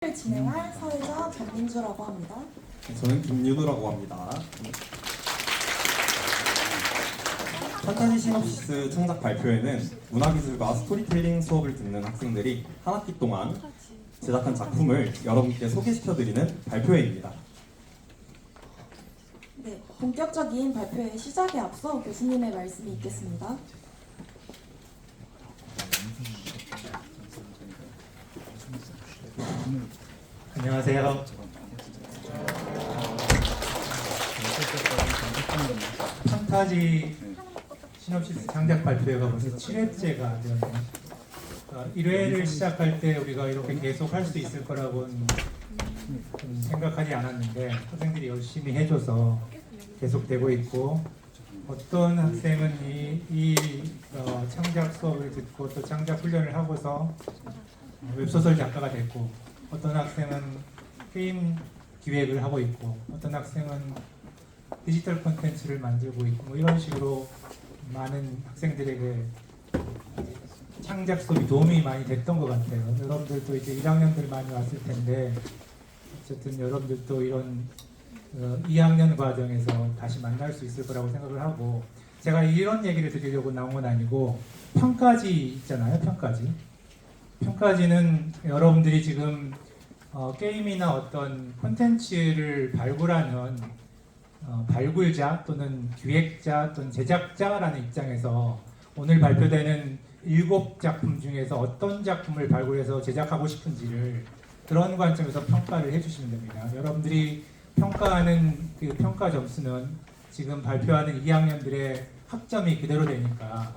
를 진행할 사회자 전민주라고 합니다. 저는 김윤우라고 합니다. 판타지 시놉시스 창작 발표회는 문화기술과 스토리텔링 수업을 듣는 학생들이 한 학기 동안 제작한 작품을 여러분께 소개시켜드리는 발표회입니다. 네, 본격적인 발표회 시작에 앞서 교수님의 말씀이 있겠습니다. 안녕하세요. 판타지 시놉시스 창작 발표회가 벌써 7회째가 되었네요. 1회를 시작할 때 우리가 이렇게 계속 할 수 있을 거라고는 생각하지 않았는데 학생들이 열심히 해줘서 계속되고 있고, 어떤 학생은 이 창작 수업을 듣고 또 창작 훈련을 하고서 웹소설 작가가 됐고, 어떤 학생은 게임 기획을 하고 있고, 어떤 학생은 디지털 콘텐츠를 만들고 있고, 뭐 이런 식으로 많은 학생들에게 창작 수업이 도움이 많이 됐던 것 같아요. 여러분들도 이제 1학년들 많이 왔을 텐데, 어쨌든 여러분들도 이런 2학년 과정에서 다시 만날 수 있을 거라고 생각을 하고, 제가 이런 얘기를 드리려고 나온 건 아니고, 평가지 있잖아요. 평가지는 여러분들이 지금 게임이나 어떤 콘텐츠를 발굴하는 발굴자 또는 기획자 또는 제작자라는 입장에서 오늘 발표되는 7작품 중에서 어떤 작품을 발굴해서 제작하고 싶은지를 그런 관점에서 평가를 해주시면 됩니다. 여러분들이 평가하는 그 평가 점수는 지금 발표하는 2학년들의 학점이 그대로 되니까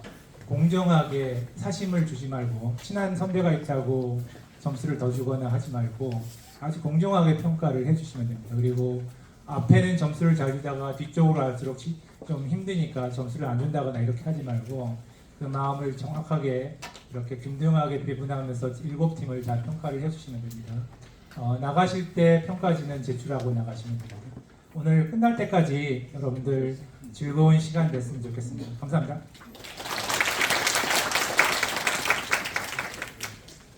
공정하게 사심을 주지 말고, 친한 선배가 있다고 점수를 더 주거나 하지 말고 아주 공정하게 평가를 해주시면 됩니다. 그리고 앞에는 점수를 잘 주다가 뒤쪽으로 갈수록 좀 힘드니까 점수를 안 준다거나 이렇게 하지 말고, 그 마음을 정확하게 이렇게 균등하게 배분하면서 7팀을 잘 평가를 해주시면 됩니다. 나가실 때 평가지는 제출하고 나가시면 됩니다. 오늘 끝날 때까지 여러분들 즐거운 시간 됐으면 좋겠습니다. 감사합니다.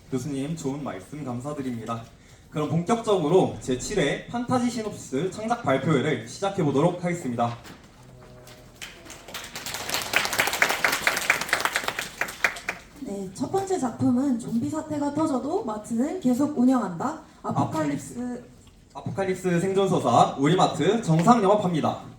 교수님 좋은 말씀 감사드립니다. 그럼 본격적으로 제7회 판타지 시놉시스 창작 발표회를 시작해보도록 하겠습니다. 네, 첫 번째 작품은 좀비 사태가 터져도 마트는 계속 운영한다. 아포칼립스 생존서사 우리마트 정상 영업합니다.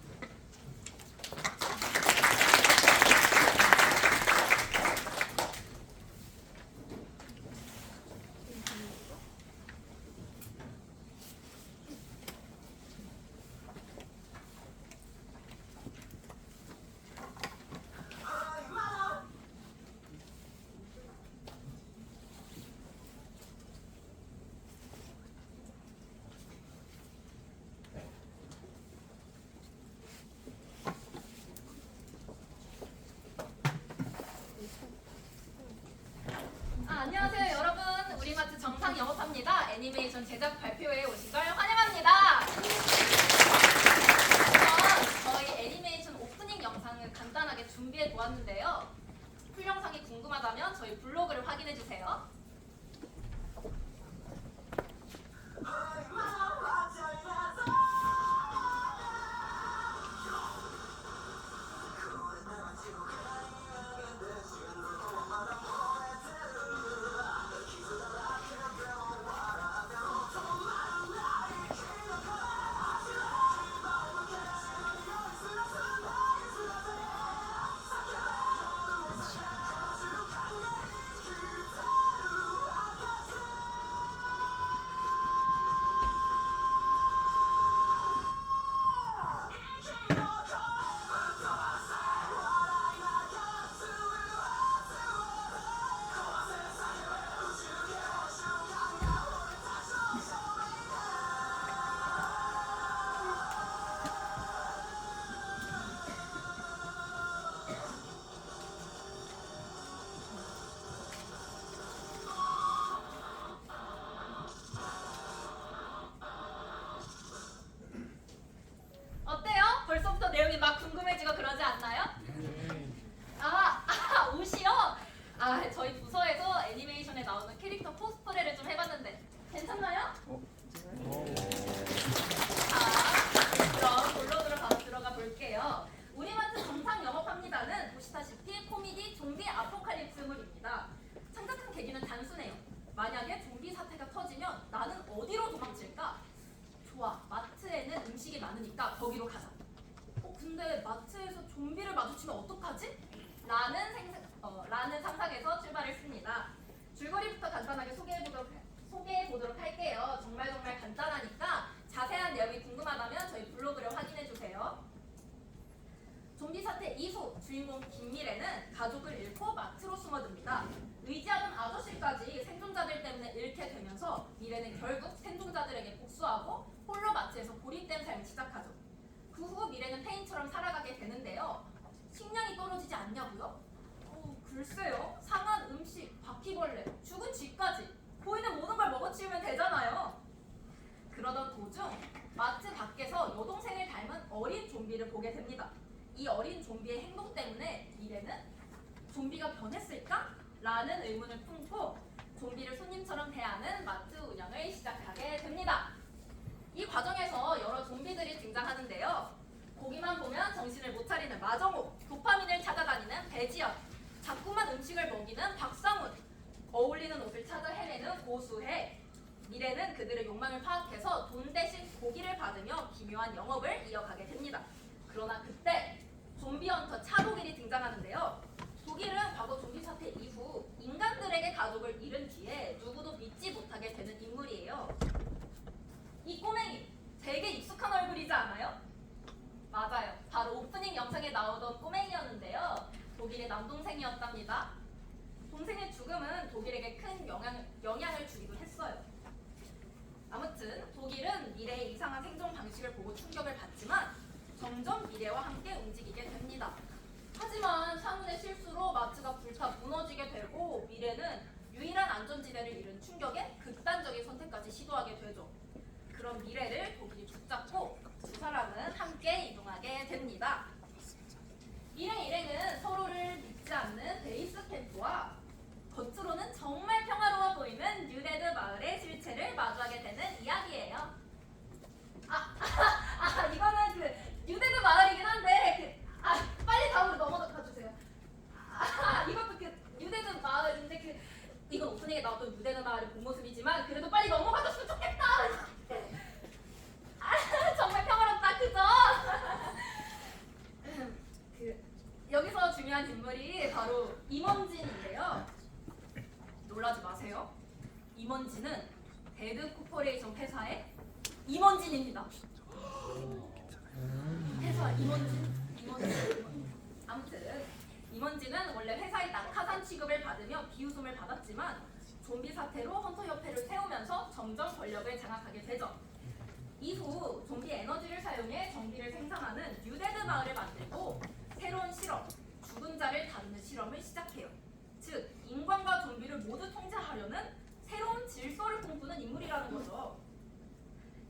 안녕하세요 여러분, 우리마트 정상 영업합니다. 애니메이션 제작 발표회에 오신 걸 환영합니다. 우선 저희 애니메이션 오프닝 영상을 간단하게 준비해 보았는데요. 풀 영상이 궁금하다면 저희 블로그를 확인해 주세요. 없으면 나는 어디로 도망칠까? 좋아, 마트에는 음식이 많으니까 거기로 가자. 근데 마트에서 좀비를 마주치면 어떡하지? 라는 상상에서 출발했습니다. 줄거리부터 간단하게 소개해보도록 할게요. 정말 간단하니까 자세한 내용이 궁금하다면 저희 블로그를 확인해주세요. 좀비 사태 이후 주인공 김미래는 가족을 잃고 마트로 숨어듭니다. 의지하던 아저씨까지 생존자들 때문에 잃게 되면서 미래는 결국 생존자들에게 복수하고 홀로 마트에서 고립된 삶을 시작하죠. 그 후 미래는 페인처럼 살아가게 되는데요. 식량이 떨어지지 않냐고요? 글쎄요. 상한 음식, 바퀴벌레, 죽은 쥐까지 보이는 모든 걸 먹어치우면 되잖아요. 그러던 도중 마트 밖에서 여동생을 닮은 어린 좀비를 보게 됩니다. 이 어린 좀비의 행동 때문에 미래는 좀비가 변했을까? 라는 의문을 품고 좀비를 손님처럼 대하는 마트 운영을 시작하게 됩니다. 이 과정에서 여러 좀비들이 등장하는데요. 보기만 보면 정신을 못 차리는 마정호, 도파민을 찾아다니는 배지연, 자꾸만 음식을 먹이는 박상훈, 어울리는 옷을 찾아 헤매는 고수혜. 미래는 그들의 욕망을 파악해서 돈 대신 고기를 받으며 기묘한 영업을 이어가게 됩니다. 그러나 그때 좀비 헌터 차독일이 등장하는데요. 독일은 과거 좀비 사태 이후 인간들에게 가족을 잃은 뒤에 누구도 믿지 못하게 되는 인물이에요. 이 꼬맹이 되게 익숙한 얼굴이지 않아요? 맞아요. 바로 오프닝 영상에 나오던 꼬맹이였는데요. 독일의 남동생이었답니다. 동생의 죽음은 독일에게 큰 영향을 주기도 했어요. 아무튼 독일은 미래의 이상한 생존 방식을 보고 충격을 받지만 점점 미래와 함께 움직이게 됩니다. 하지만 상훈의 실수로 마트가 불타 무너지게 되고 미래는 유일한 안전지대를 잃은 충격에 극단적인 선택까지 시도하게 되죠. 그런 미래를 독일이 붙잡고 두 사람은 함께 이동하게 됩니다. 미래 일행은 서로를 믿지 않는 베이스 캠프와 겉으로는 정말 평화로워 보이는 뉴데드 마을의 실체를 마주하게 되는 이야기예요. 이거는 그 뉴데드 마을이긴 한데 빨리 다음으로 넘어가 주세요. 이것도 그 뉴데드 마을인데 이건 오프닝에 나왔던 뉴데드 마을의 본 모습이지만 그래도 빨리 넘어가줬으면 좋겠다. 정말 평화롭다, 그죠? 여기서 중요한 인물이 바로 임원진인데요. 놀라지 마세요. 임원진은 데드 코퍼레이션 회사의 임원진입니다. 회사 임원진. 아무튼 임원진은 원래 회사의 낙하산 취급을 받으며 비웃음을 받았지만 좀비 사태로 헌터협회를 세우면서 점점 권력을 장악하게 되죠. 이후 좀비 에너지를 사용해 좀비를 생산하는 뉴데드 마을을 만들고 새로운 실험, 죽은 자를 다루는 실험을 시작해요. 즉, 인간과 좀비를 모두 통제하려는 새로운 질서를 꿈꾸는 인물이라는 거죠.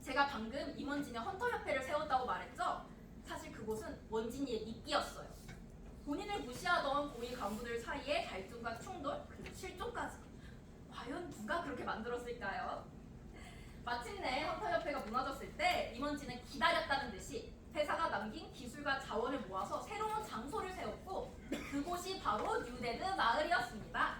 제가 방금 임원진의 헌터협회를 세웠다고 말했죠? 사실 그곳은 원진이의 미끼였어요. 본인을 무시하던 고위 간부들 사이의 갈등과 충돌, 그리고 실종까지. 과연 누가 그렇게 만들었을까요? 마침내 헌터협회가 무너졌을 때 임원진은 기다렸다는 듯이 회사가 남긴 기술과 자원을 모아서 새로운 장소를 세웠고 그곳이 바로 뉴데드 마을이었습니다.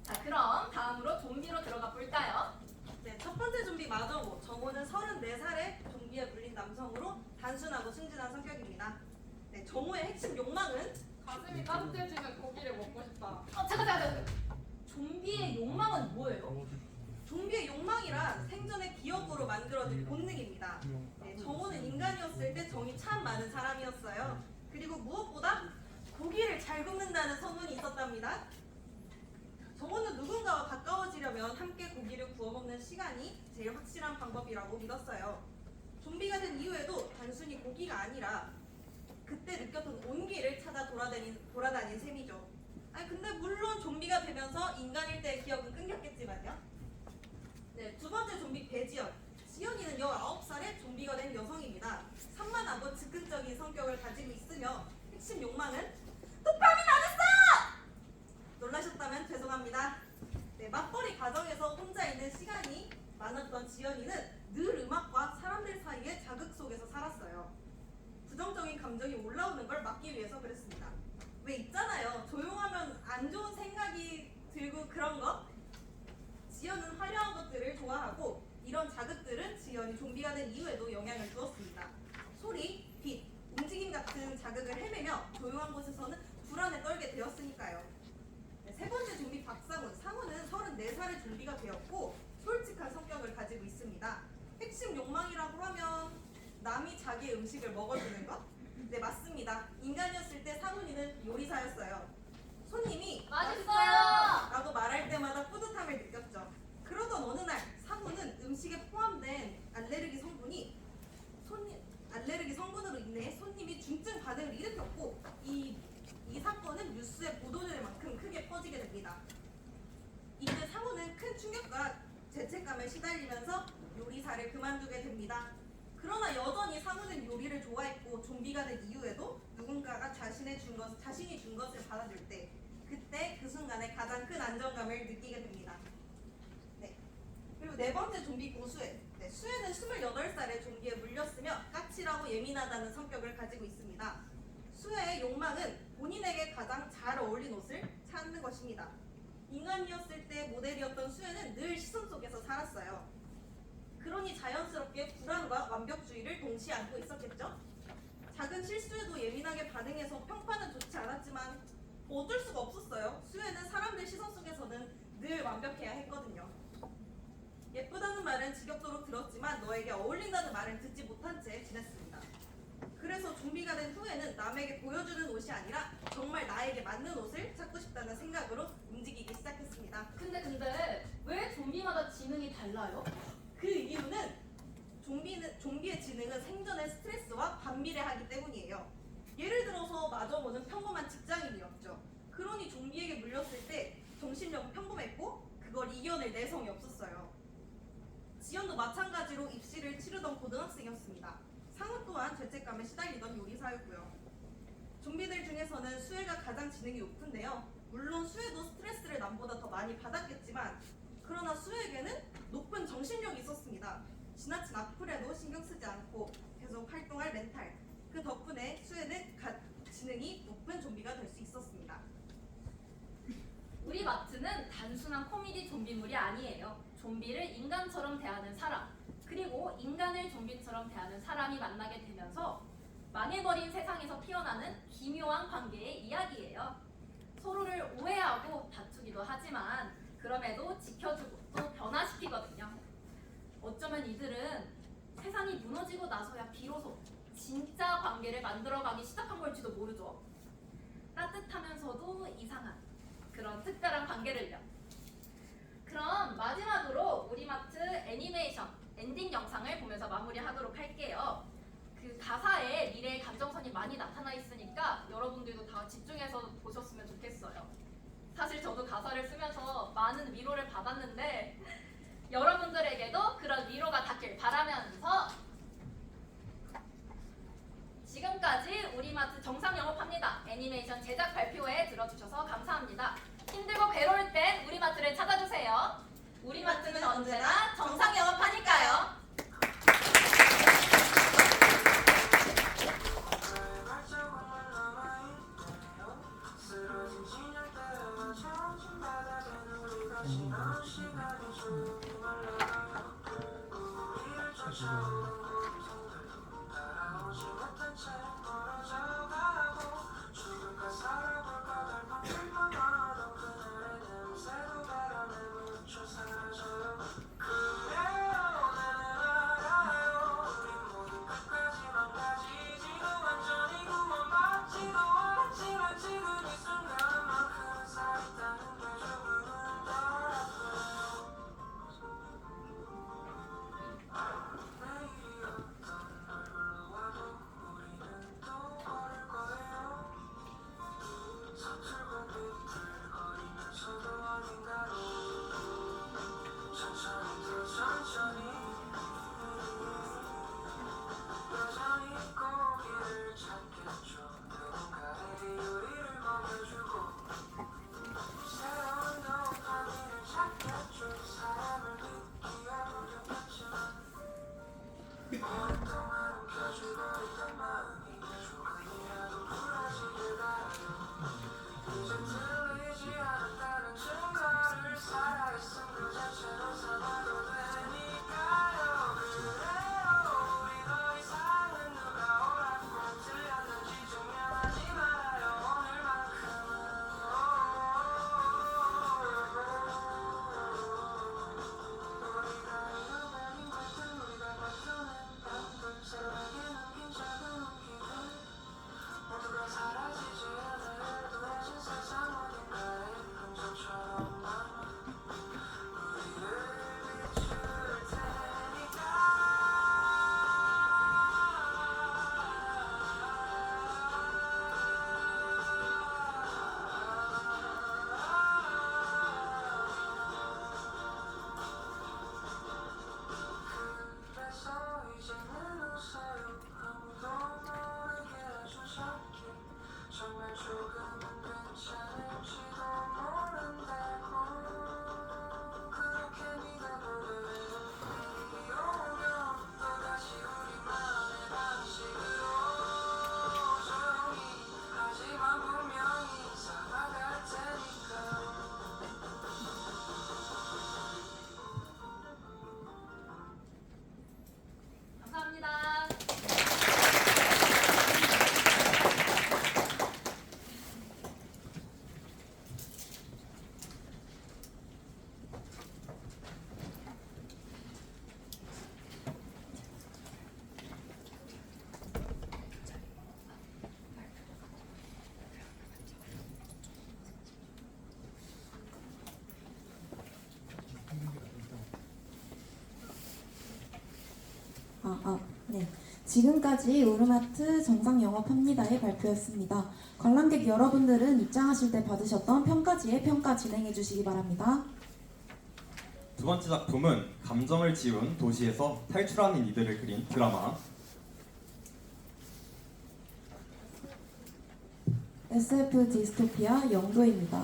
자, 그럼 다음으로 좀비로 들어가 볼까요? 네, 첫 번째 좀비 마정호. 정호는 34살의 좀비에 물린 남성으로 단순하고 순진한 성격입니다. 네, 정호의 핵심 욕망은 가슴이 따뜻해지는 고기를 먹고 싶다. 잠깐. 좀비의 욕망은 뭐예요? 좀비의 욕망이란 생존의 기억으로 만들어진 본능입니다. 네, 정호는 인간이었을 때 정이 참 많은 사람이었어요. 그리고 무엇보다 고기를 잘 굽는다는 소문이 있었답니다. 정호는 누군가와 가까워지려면 함께 고기를 구워 먹는 시간이 제일 확실한 방법이라고 믿었어요. 좀비가 된 이후에도 단순히 고기가 아니라 그때 느꼈던 온기를 찾아 돌아다닌 셈이죠. 근데 물론 좀비가 되면서 인간일 때의 기억은 끊겼겠지만요. 네, 두 번째 좀비 배지연. 지연이는 19살의 좀비가 된 여성입니다. 산만하고 즉흥적인 성격을 가지고 있으며 핵심 욕망은 도파민 어딨어! 놀라셨다면 죄송합니다. 네, 맞벌이 가정에서 혼자 있는 시간이 많았던 지연이는 늘 음악과 사람들 사이의 자극 속에서 살았어요. 부정적인 감정이 올라오는 걸 막기 위해서 그랬습니다. 왜 있잖아요. 조용하면 안 좋은 생각이 들고 그런 거? 지연은 화려한 것들을 좋아하고 이런 자극들은 지연이 좀비가 된 이후에도 영향을 주었습니다. 소리, 빛, 움직임 같은 자극을 헤매며 조용한 곳에서는 불안에 떨게 되었으니까요. 네, 세 번째 좀비 박상훈. 상훈은 34살의 좀비가 되었고 솔직한 성격을 가지고 있습니다. 핵심 욕망이라고 하면 남이 자기의 음식을 먹어주는 것? 네, 맞습니다. 인간이었을 때 상훈이는 요리사였어요. 손님이 맛있어요! 라고 말할 때마다 뿌듯함을 느꼈죠. 그러던 어느 날 상훈은 음식에 포함된 알레르기 성분으로 인해 손님이 중증 반응을 일으켰고 이 사건은 뉴스에 보도될 만큼 크게 퍼지게 됩니다. 이때 상훈은 큰 충격과 죄책감에 시달리면서 요리사를 그만두게 됩니다. 그러나 여전히 상훈은 요리를 좋아했고 좀비가 된 이후에도 누군가가 자신이 준 것을 받아줄 때 그때 그 순간에 가장 큰 안정감을 느끼게 됩니다. 네. 그리고 네 번째 좀비고 수혜. 네, 수혜는 28살의 좀비에 물렸으며 까칠하고 예민하다는 성격을 가지고 있습니다. 수혜의 욕망은 본인에게 가장 잘 어울린 옷을 찾는 것입니다. 인간이었을 때 모델이었던 수혜는 늘 시선 속에서 살았어요. 그러니 자연스럽게 불안과 완벽주의를 동시에 안고 있었겠죠? 작은 실수에도 예민하게 반응해서 평판은 좋지 않았지만 어쩔 수가 없었어요. 수혜는 사람들 시선 속에서는 늘 완벽해야 했거든요. 예쁘다는 말은 지겹도록 들었지만 너에게 어울린다는 말은 듣지 못한 채 지냈습니다. 그래서 좀비가 된 후에는 남에게 보여주는 옷이 아니라 정말 나에게 맞는 옷을 찾고 싶다는 생각으로 움직이기 시작했습니다. 근데 왜 좀비마다 지능이 달라요? 그 이유는 좀비의 지능은 생존의 스트레스와 반비례하기 때문이에요. 예를 들어서 마저모는 평범한 직장인이었죠. 그러니 좀비에게 물렸을 때 정신력은 평범했고 그걸 이겨낼 내성이 없었어요. 지연도 마찬가지로 입시를 치르던 고등학생이었습니다. 상훈 또한 죄책감에 시달리던 요리사였고요. 좀비들 중에서는 수혜가 가장 지능이 높은데요. 물론 수혜도 스트레스를 남보다 더 많이 받았겠지만 그러나 수혜에게는 높은 정신력이 있었습니다. 지나친 악플에도 신경 쓰지 않고 계속 활동할 멘탈. 그 덕분에 수혜는 지능이 높은 좀비가 될 수 있었습니다. 우리 마트는 단순한 코미디 좀비물이 아니에요. 좀비를 인간처럼 대하는 사람, 그리고 인간을 좀비처럼 대하는 사람이 만나게 되면서 망해버린 세상에서 피어나는 기묘한 관계의 이야기예요. 서로를 오해하고 다투기도 하지만 그럼에도 지켜주고 또 변화시키거든요. 어쩌면 이들은 세상이 무너지고 나서야 비로소 진짜 관계를 만들어가기 시작한 걸지도 모르죠. 따뜻하면서도 이상한 그런 특별한 관계를요. 그럼 마지막으로 우리마트 애니메이션 엔딩 영상을 보면서 마무리하도록 할게요. 그 가사에 미래의 감정선이 많이 나타나 있으니까 여러분들도 다 집중해서 보셨으면 좋겠어요. 사실 저도 가사를 쓰면서 많은 위로를 받았는데 여러분들에게도 그런 위로가 닿길 바라면서 지금까지 우리마트 정상 영업합니다. 애니메이션 제작 발표회 들어주셔서 감사합니다. 힘들고 괴로울 땐 우리마트를 찾아주세요. 우리마트는 언제나 정상 영업하니까요. 이제 들리지 않았다는 증거를 살아있음 그 자체로 네. 지금까지 오르마트 정상 영업합니다의 발표였습니다. 관람객 여러분들은 입장하실 때 받으셨던 평가지의 평가 진행해 주시기 바랍니다. 두 번째 작품은 감정을 지운 도시에서 탈출하는 이들을 그린 드라마 SF 디스토피아 영도입니다.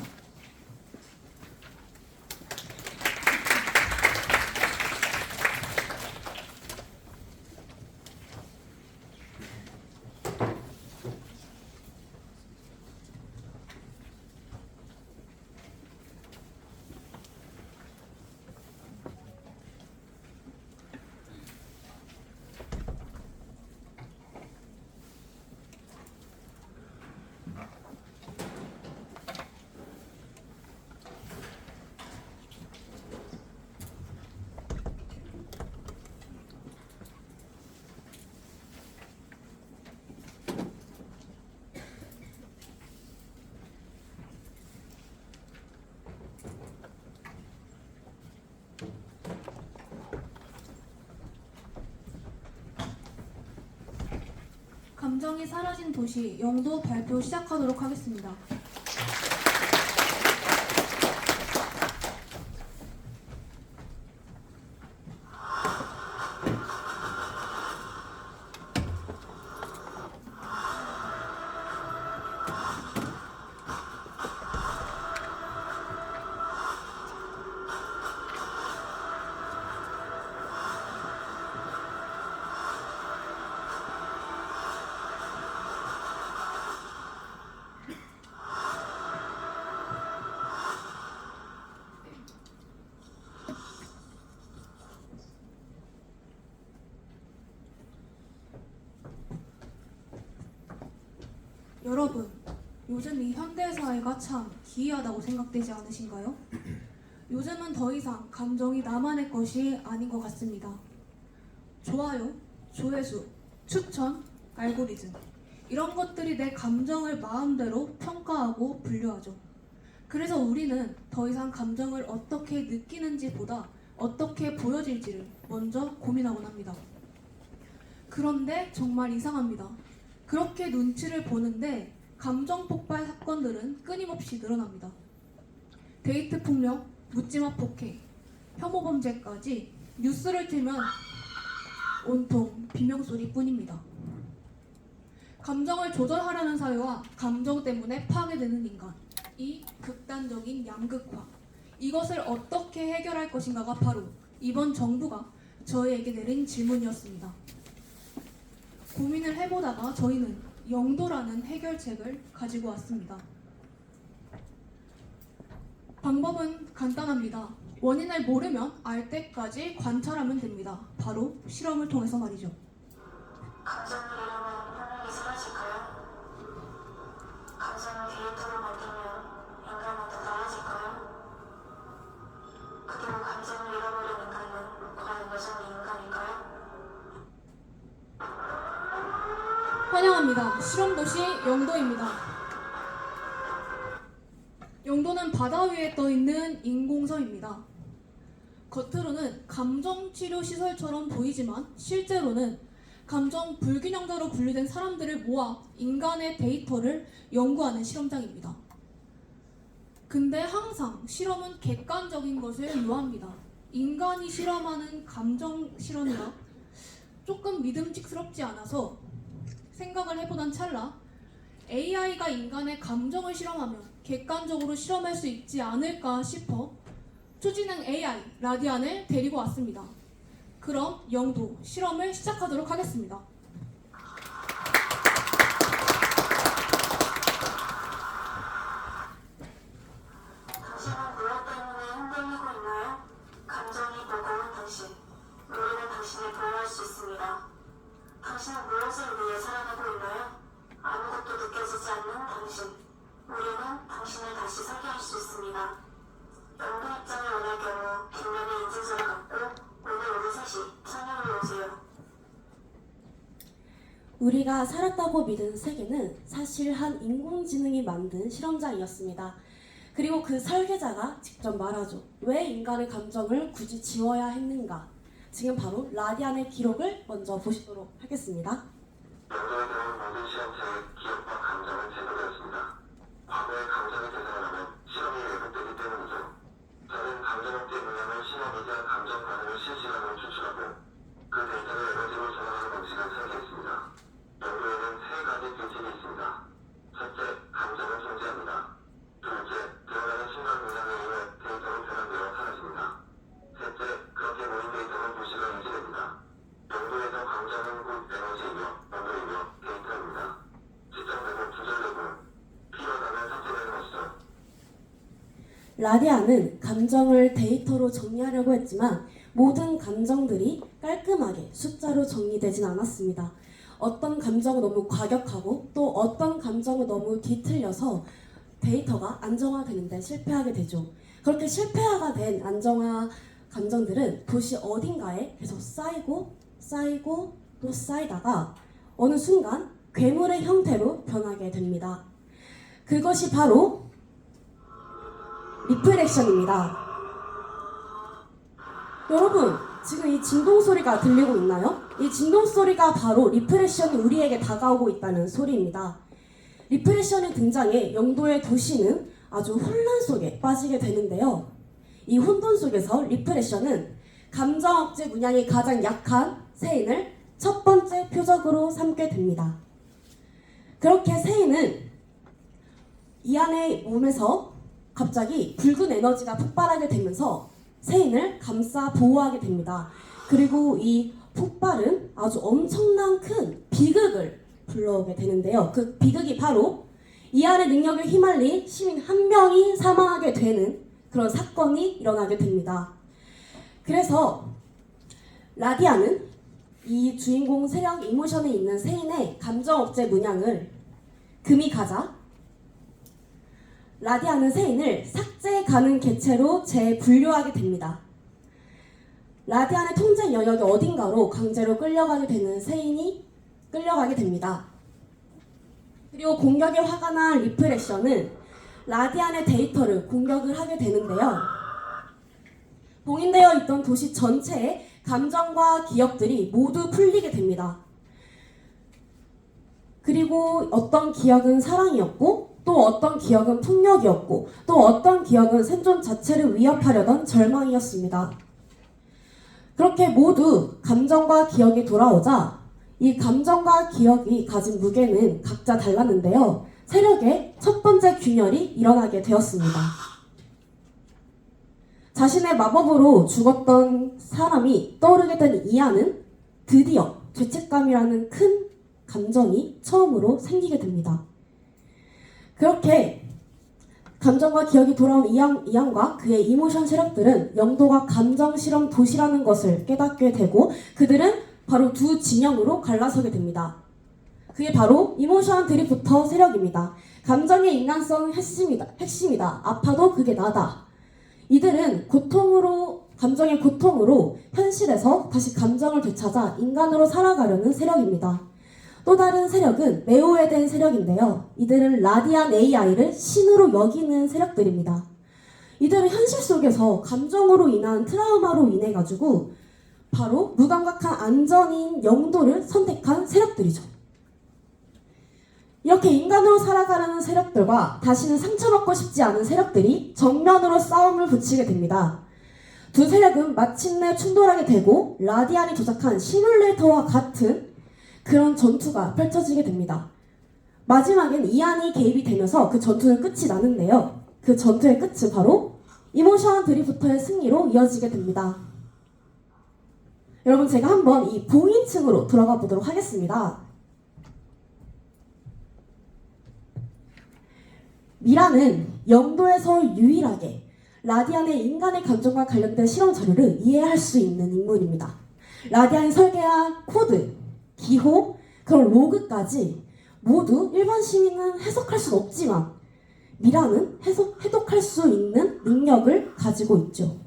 감정이 사라진 도시 영도 발표 시작하도록 하겠습니다. 여러분, 요즘 이 현대사회가 참 기이하다고 생각되지 않으신가요? 요즘은 더 이상 감정이 나만의 것이 아닌 것 같습니다. 좋아요, 조회수, 추천, 알고리즘 이런 것들이 내 감정을 마음대로 평가하고 분류하죠. 그래서 우리는 더 이상 감정을 어떻게 느끼는지보다 어떻게 보여질지를 먼저 고민하곤 합니다. 그런데 정말 이상합니다. 그렇게 눈치를 보는데 감정 폭발 사건들은 끊임없이 늘어납니다. 데이트 폭력, 묻지마 폭행, 혐오 범죄까지 뉴스를 틀면 온통 비명소리뿐입니다. 감정을 조절하려는 사회와 감정 때문에 파괴되는 인간, 이 극단적인 양극화, 이것을 어떻게 해결할 것인가가 바로 이번 정부가 저희에게 내린 질문이었습니다. 고민을 해보다가 저희는 영도라는 해결책을 가지고 왔습니다. 방법은 간단합니다. 원인을 모르면 알 때까지 관찰하면 됩니다. 바로 실험을 통해서 말이죠. 감정을 잃으면 능력이 사라질까요? 감정을 데이터로 만들면 인간은 더 나아질까요? 그리고 감정을 잃어버린 인간은 과연 여전히 인간일까요? 환영합니다. 실험도시 영도입니다. 영도는 바다 위에 떠있는 인공섬입니다. 겉으로는 감정치료시설처럼 보이지만 실제로는 감정 불균형자로 분류된 사람들을 모아 인간의 데이터를 연구하는 실험장입니다. 근데 항상 실험은 객관적인 것을 요합니다. 인간이 실험하는 감정 실험이라 조금 믿음직스럽지 않아서 생각을 해보던 찰나 AI가 인간의 감정을 실험하면 객관적으로 실험할 수 있지 않을까 싶어 초지능 AI 라디안을 데리고 왔습니다. 그럼 영도 실험을 시작하도록 하겠습니다. 당신은 무엇 때문에 흔들리고 있나요? 감정이 무거운 당신. 우리는 당신을 보호할 수 있습니다. 당신은 무엇을 위해 살아가고 있나요? 아무것도 느껴지지 않는 당신. 우리는 당신을 다시 설계할 수 있습니다. 영도 입장을 원할 경우 뒷면에 인증서를 갖고 오늘 오후 3시 청약으로 오세요. 우리가 살았다고 믿은 세계는 사실 한 인공지능이 만든 실험장이었습니다. 그리고 그 설계자가 직접 말하죠. 왜 인간의 감정을 굳이 지워야 했는가? 지금 바로 라디안의 기록을 먼저 보시도록 하겠습니다. 영도에 들어온 모든 실험체의 기억과 감정은 제거되었습니다. 과거의 감정의 대상을 하면 실험이 왜곡되기 때문이죠. 저는 감정 억제 문양을 신학이자 감정 반응을 실시간으로 추출하고 그 데이터를 에너지로 전환하는 방식을 설계했습니다. 영도에는 세 가지 규칙이 있습니다. 첫째, 감정은 존재합니다. 둘째, 드러나는 순간 문양에 의해 데이터로 변환되어 사라집니다. 셋째, 그렇게 모인 데이터는 도시가 유지됩니다. 영도에서 감정은 곧 에너지이며 온도이며 데이터입니다. 지정되고 조절되고 필요하다면 삭제되는 것이죠. 라디안은 감정을 데이터로 정리하려고 했지만 모든 감정들이 깔끔하게 숫자로 정리되진 않았습니다. 어떤 감정은 너무 과격하고 또 어떤 감정은 너무 뒤틀려서 데이터가 안정화되는데 실패하게 되죠. 그렇게 실패화가 된 안정화 감정들은 도시 어딘가에 계속 쌓이고 또 쌓이다가 어느 순간 괴물의 형태로 변하게 됩니다. 그것이 바로 리프렉션입니다. 여러분, 지금 이 진동 소리가 들리고 있나요? 이 진동 소리가 바로 리프렉션이 우리에게 다가오고 있다는 소리입니다. 리프렉션의 등장에 영도의 도시는 아주 혼란 속에 빠지게 되는데요. 이 혼돈 속에서 리프렉션은 감정 억제 문양이 가장 약한 세인을 첫 번째 표적으로 삼게 됩니다. 그렇게 세인은 이 안의 몸에서 갑자기 붉은 에너지가 폭발하게 되면서 세인을 감싸 보호하게 됩니다. 그리고 이 폭발은 아주 엄청난 큰 비극을 불러오게 되는데요. 그 비극이 바로 이 안의 능력을 휘말린 시민 한 명이 사망하게 되는 그런 사건이 일어나게 됩니다. 그래서 라디안은 이 주인공 세력 이모션에 있는 세인의 감정 억제 문양을 금이 가자 라디안은 세인을 삭제 가능 개체로 재분류하게 됩니다. 라디안의 통제 영역이 어딘가로 강제로 끌려가게 되는 세인이 끌려가게 됩니다. 그리고 공격에 화가 난 리프렉션은 라디안의 데이터를 공격을 하게 되는데요. 봉인되어 있던 도시 전체의 감정과 기억들이 모두 풀리게 됩니다. 그리고 어떤 기억은 사랑이었고 또 어떤 기억은 폭력이었고 또 어떤 기억은 생존 자체를 위협하려던 절망이었습니다. 그렇게 모두 감정과 기억이 돌아오자 이 감정과 기억이 가진 무게는 각자 달랐는데요. 세력의 첫 번째 균열이 일어나게 되었습니다. 자신의 마법으로 죽었던 사람이 떠오르게 된 이안은 드디어 죄책감이라는 큰 감정이 처음으로 생기게 됩니다. 그렇게 감정과 기억이 돌아온 이안과 그의 이모션 세력들은 영도가 감정 실험 도시라는 것을 깨닫게 되고 그들은 바로 두 진영으로 갈라서게 됩니다. 그게 바로 이모션 드리프터 세력입니다. 감정의 인간성 핵심이다. 아파도 그게 나다. 이들은 감정의 고통으로 현실에서 다시 감정을 되찾아 인간으로 살아가려는 세력입니다. 또 다른 세력은 네오에덴 세력인데요. 이들은 라디안 AI를 신으로 여기는 세력들입니다. 이들은 현실 속에서 감정으로 인한 트라우마로 인해 가지고 바로 무감각한 안전인 영도를 선택한 세력들이죠. 이렇게 인간으로 살아가려는 세력들과 다시는 상처받고 싶지 않은 세력들이 정면으로 싸움을 붙이게 됩니다. 두 세력은 마침내 충돌하게 되고 라디안이 조작한 시뮬레이터와 같은 그런 전투가 펼쳐지게 됩니다. 마지막엔 이안이 개입이 되면서 그 전투는 끝이 나는데요. 그 전투의 끝은 바로 이모션 드리프터의 승리로 이어지게 됩니다. 여러분, 제가 한번 이 봉인층으로 들어가 보도록 하겠습니다. 미라는 영도에서 유일하게 라디안의 인간의 감정과 관련된 실험 자료를 이해할 수 있는 인물입니다. 라디안이 설계한 코드, 기호, 그런 로그까지 모두 일반 시민은 해석할 수는 없지만 미라는 해독할 수 있는 능력을 가지고 있죠.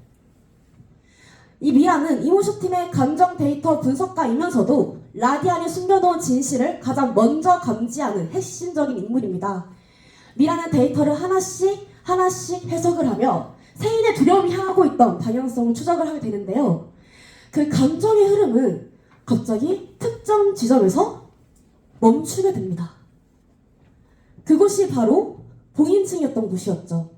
이 미라는 이모션팀의 감정 데이터 분석가이면서도 라디안이 숨겨놓은 진실을 가장 먼저 감지하는 핵심적인 인물입니다. 미라는 데이터를 하나씩 해석을 하며 세인의 두려움이 향하고 있던 방향성을 추적을 하게 되는데요. 그 감정의 흐름은 갑자기 특정 지점에서 멈추게 됩니다. 그곳이 바로 봉인층이었던 곳이었죠.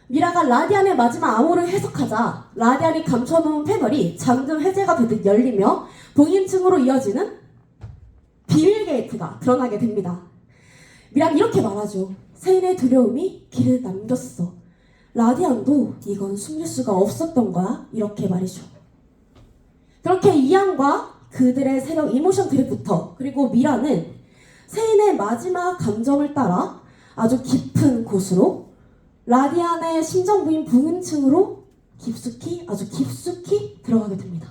미라가 라디안의 마지막 암호를 해석하자 라디안이 감춰놓은 패널이 잠금 해제가 되듯 열리며 봉인층으로 이어지는 비밀 게이트가 드러나게 됩니다. 미라는 이렇게 말하죠. 세인의 두려움이 길을 남겼어. 라디안도 이건 숨길 수가 없었던 거야. 이렇게 말이죠. 그렇게 이안과 그들의 세력 이모션 드립부터 그리고 미라는 세인의 마지막 감정을 따라 아주 깊은 곳으로 라디안의 심정부인 봉인층으로 아주 깊숙이 들어가게 됩니다.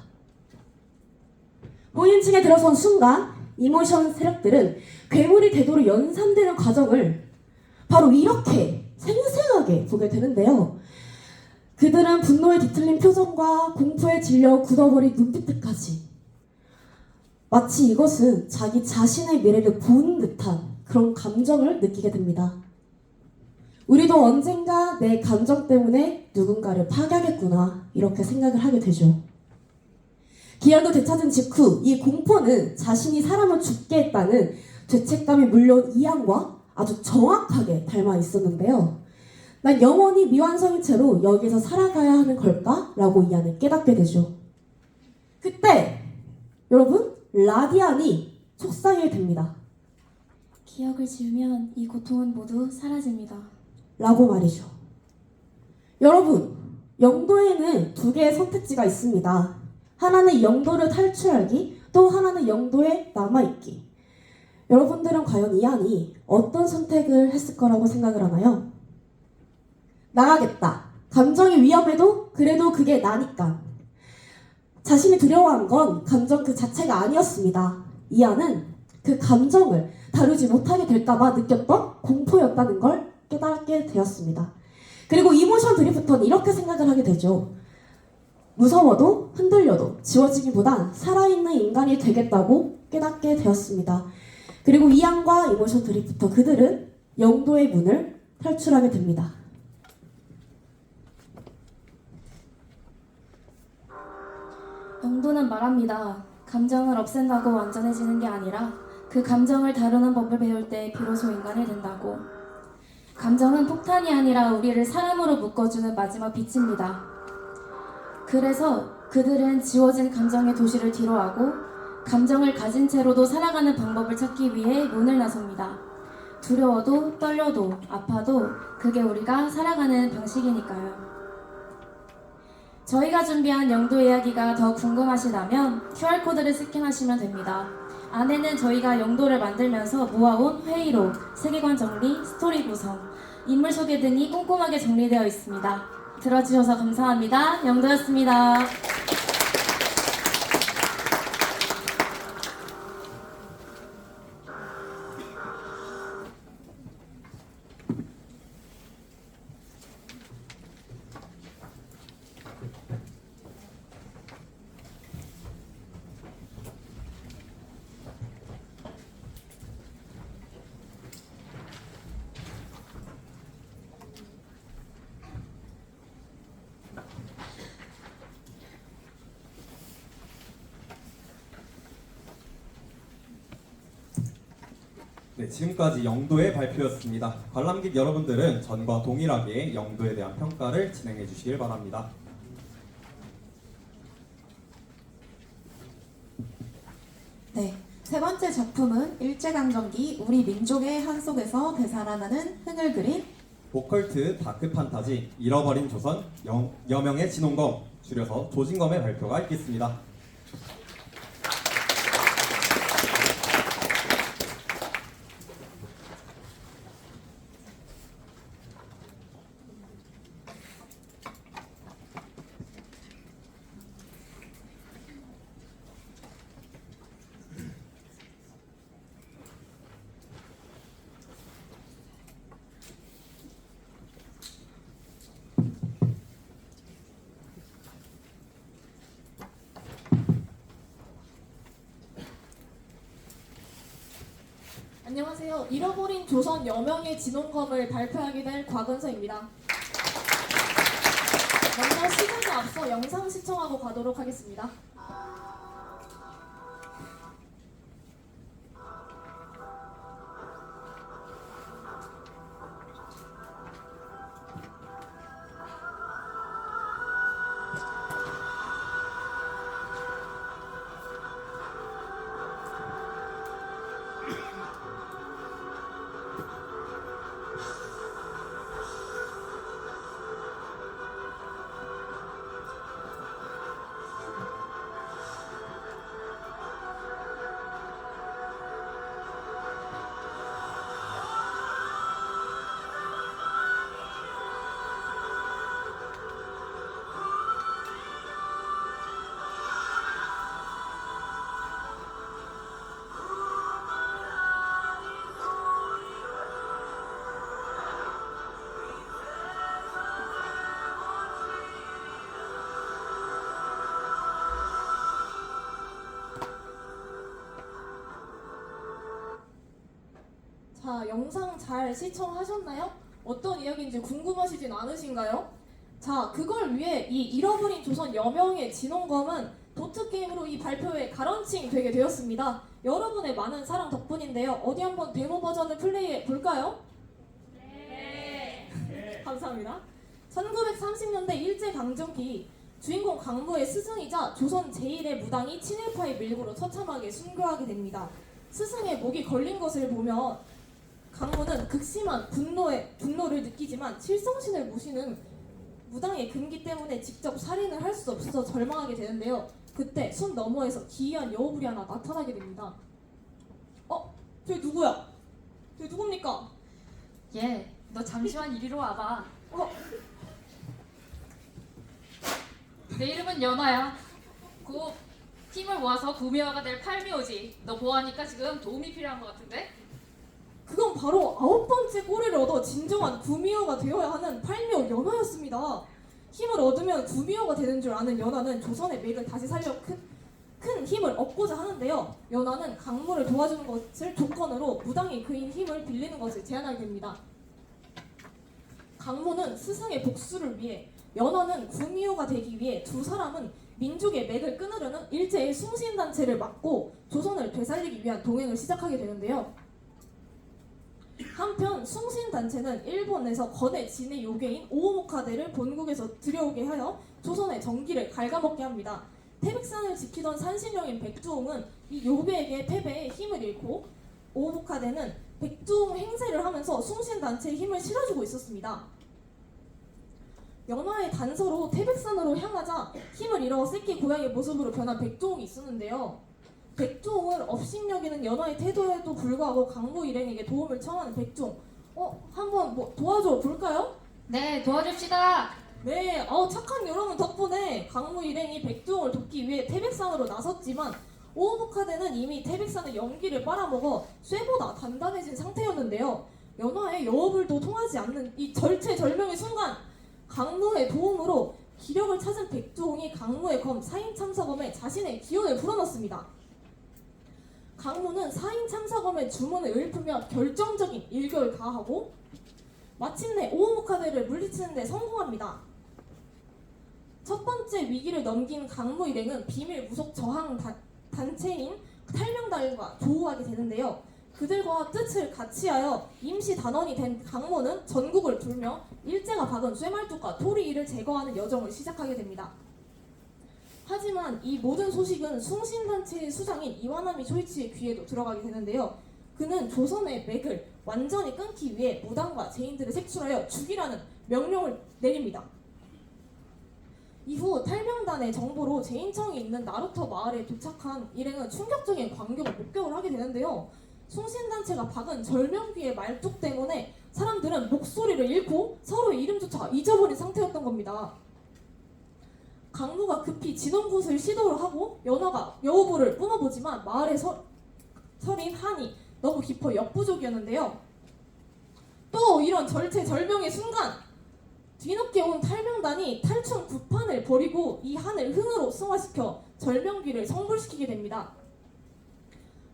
봉인층에 들어선 순간 이모션 세력들은 괴물이 되도록 연산되는 과정을 바로 이렇게 생생하게 보게 되는데요. 그들은 분노에 뒤틀린 표정과 공포에 질려 굳어버린 눈빛들까지 마치 이것은 자기 자신의 미래를 본 듯한 그런 감정을 느끼게 됩니다. 우리도 언젠가 내 감정 때문에 누군가를 파괴하겠구나 이렇게 생각을 하게 되죠. 기약을 되찾은 직후 이 공포는 자신이 사람을 죽게 했다는 죄책감이 물려온 이안과 아주 정확하게 닮아 있었는데요. 난 영원히 미완성인 채로 여기서 살아가야 하는 걸까? 라고 이안을 깨닫게 되죠. 그때 여러분 라디안이 속상하게 됩니다. 기억을 지우면 이 고통은 모두 사라집니다. 라고 말이죠. 여러분 영도에는 두 개의 선택지가 있습니다. 하나는 영도를 탈출하기, 또 하나는 영도에 남아있기. 여러분들은 과연 이안이 어떤 선택을 했을 거라고 생각을 하나요? 나가겠다. 감정이 위험해도 그래도 그게 나니까. 자신이 두려워한 건 감정 그 자체가 아니었습니다. 이안은 그 감정을 다루지 못하게 될까봐 느꼈던 공포였다는 걸 깨닫게 되었습니다. 그리고 이모션 드리프터는 이렇게 생각을 하게 되죠. 무서워도 흔들려도 지워지기보단 살아있는 인간이 되겠다고 깨닫게 되었습니다. 그리고 이안과 이모션 드리프터 그들은 영도의 문을 탈출하게 됩니다. 영도는 말합니다. 감정을 없앤다고 완전해지는 게 아니라 그 감정을 다루는 법을 배울 때 비로소 인간이 된다고. 감정은 폭탄이 아니라 우리를 사람으로 묶어주는 마지막 빛입니다. 그래서 그들은 지워진 감정의 도시를 뒤로하고 감정을 가진 채로도 살아가는 방법을 찾기 위해 문을 나섭니다. 두려워도 떨려도 아파도 그게 우리가 살아가는 방식이니까요. 저희가 준비한 영도 이야기가 더 궁금하시다면 QR코드를 스캔하시면 됩니다. 안에는 저희가 영도를 만들면서 모아온 회의록, 세계관 정리, 스토리 구성, 인물 소개 등이 꼼꼼하게 정리되어 있습니다. 들어주셔서 감사합니다. 영도였습니다. 네, 지금까지 영도의 발표였습니다. 관람객 여러분들은 전과 동일하게 영도에 대한 평가를 진행해 주시길 바랍니다. 네, 세 번째 작품은 일제강점기 우리 민족의 한 속에서 되살아나는 흥을 그린 오컬트 다크 판타지 잃어버린 조선 여명의 진홍검, 줄여서 조진검의 발표가 있겠습니다. 안녕하세요. 잃어버린 조선 여명의 진홍검을 발표하게 될 곽은서입니다. 먼저 시간에 앞서 영상 시청하고 가도록 하겠습니다. 자, 영상 잘 시청하셨나요? 어떤 이야기인지 궁금하시진 않으신가요? 자, 그걸 위해 이 잃어버린 조선 여명의 진원검은 도트게임으로 이 발표회 가런칭 되게 되었습니다. 여러분의 많은 사랑 덕분인데요. 어디 한번 데모 버전을 플레이해 볼까요? 네. 감사합니다. 1930년대 일제강점기 주인공 강무의 스승이자 조선 제1의 무당이 친일파의 밀고로 처참하게 순교하게 됩니다. 스승의 목이 걸린 것을 보며 강무는 극심한 분노를 느끼지만 칠성신을 모시는 무당의 금기 때문에 직접 살인을 할 수 없어서 절망하게 되는데요. 그때 숲 너머에서 기이한 여우불이 하나 나타나게 됩니다. 저 누구야? 저 누굽니까? 얘, 너 잠시만 이리로 와봐. 내 이름은 연아야. 곧 팀을 모아서 구미호가 될 팔미호지. 너 보아하니까 지금 도움이 필요한 것 같은데? 그건 바로 9번째 꼬리를 얻어 진정한 구미호가 되어야 하는 팔미호 연화였습니다. 힘을 얻으면 구미호가 되는 줄 아는 연화는 조선의 맥을 다시 살려 큰 힘을 얻고자 하는데요. 연화는 강무를 도와주는 것을 조건으로 무당이 그인 힘을 빌리는 것을 제안하게 됩니다. 강무는 스승의 복수를 위해, 연화는 구미호가 되기 위해 두 사람은 민족의 맥을 끊으려는 일제의 숭신단체를 막고 조선을 되살리기 위한 동행을 시작하게 되는데요. 한편 숭신단체는 일본에서 거대 진의 요괴인 오오모카데를 본국에서 들여오게 하여 조선의 정기를 갉아먹게 합니다. 태백산을 지키던 산신령인 백두홍은 이 요괴에게 패배해 힘을 잃고 오오모카데는 백두홍 행세를 하면서 숭신단체의 힘을 실어주고 있었습니다. 연화의 단서로 태백산으로 향하자 힘을 잃어 새끼 고양이 모습으로 변한 백두홍이 있었는데요. 백두홍을 업신여기는 연화의 태도에도 불구하고 강무 일행에게 도움을 청하는 백두홍. 한번 도와줘 볼까요? 네, 도와줍시다. 네, 착한 여러분 덕분에 강무 일행이 백두홍을 돕기 위해 태백산으로 나섰지만 오오모카데는 이미 태백산의 연기를 빨아먹어 쇠보다 단단해진 상태였는데요. 연화의 여우불도 통하지 않는 이 절체절명의 순간, 강무의 도움으로 기력을 찾은 백두홍이 강무의 검 사인참사검에 자신의 기운을 불어넣습니다. 강무는 사인참사검의 주문을 읊으며 결정적인 일격을 가하고 마침내 오오모카데를 물리치는 데 성공합니다. 첫 번째 위기를 넘긴 강무 일행은 비밀 무속 저항 단체인 탈명단과 조우하게 되는데요. 그들과 뜻을 같이하여 임시 단원이 된 강무는 전국을 돌며 일제가 박은 쇠말뚝과 토리이를 제거하는 여정을 시작하게 됩니다. 하지만 이 모든 소식은 숭신단체의 수장인 이와나미 쇼이치의 귀에도 들어가게 되는데요. 그는 조선의 맥을 완전히 끊기 위해 무당과 제인들을 색출하여 죽이라는 명령을 내립니다. 이후 탈명단의 정보로 제인청이 있는 나루터 마을에 도착한 일행은 충격적인 광경을 목격을 하게 되는데요. 숭신단체가 박은 절명귀의 말뚝 때문에 사람들은 목소리를 잃고 서로의 이름조차 잊어버린 상태였던 겁니다. 강무가 급히 진원굿을 시도를 하고 연화가 여우불을 뿜어보지만 마을에 서린 한이 너무 깊어 역부족이었는데요. 또 이런 절체절명의 순간, 뒤늦게 온 탈명단이 탈춘 구판을 버리고 이 한을 흥으로 승화시켜 절명귀를 성불시키게 됩니다.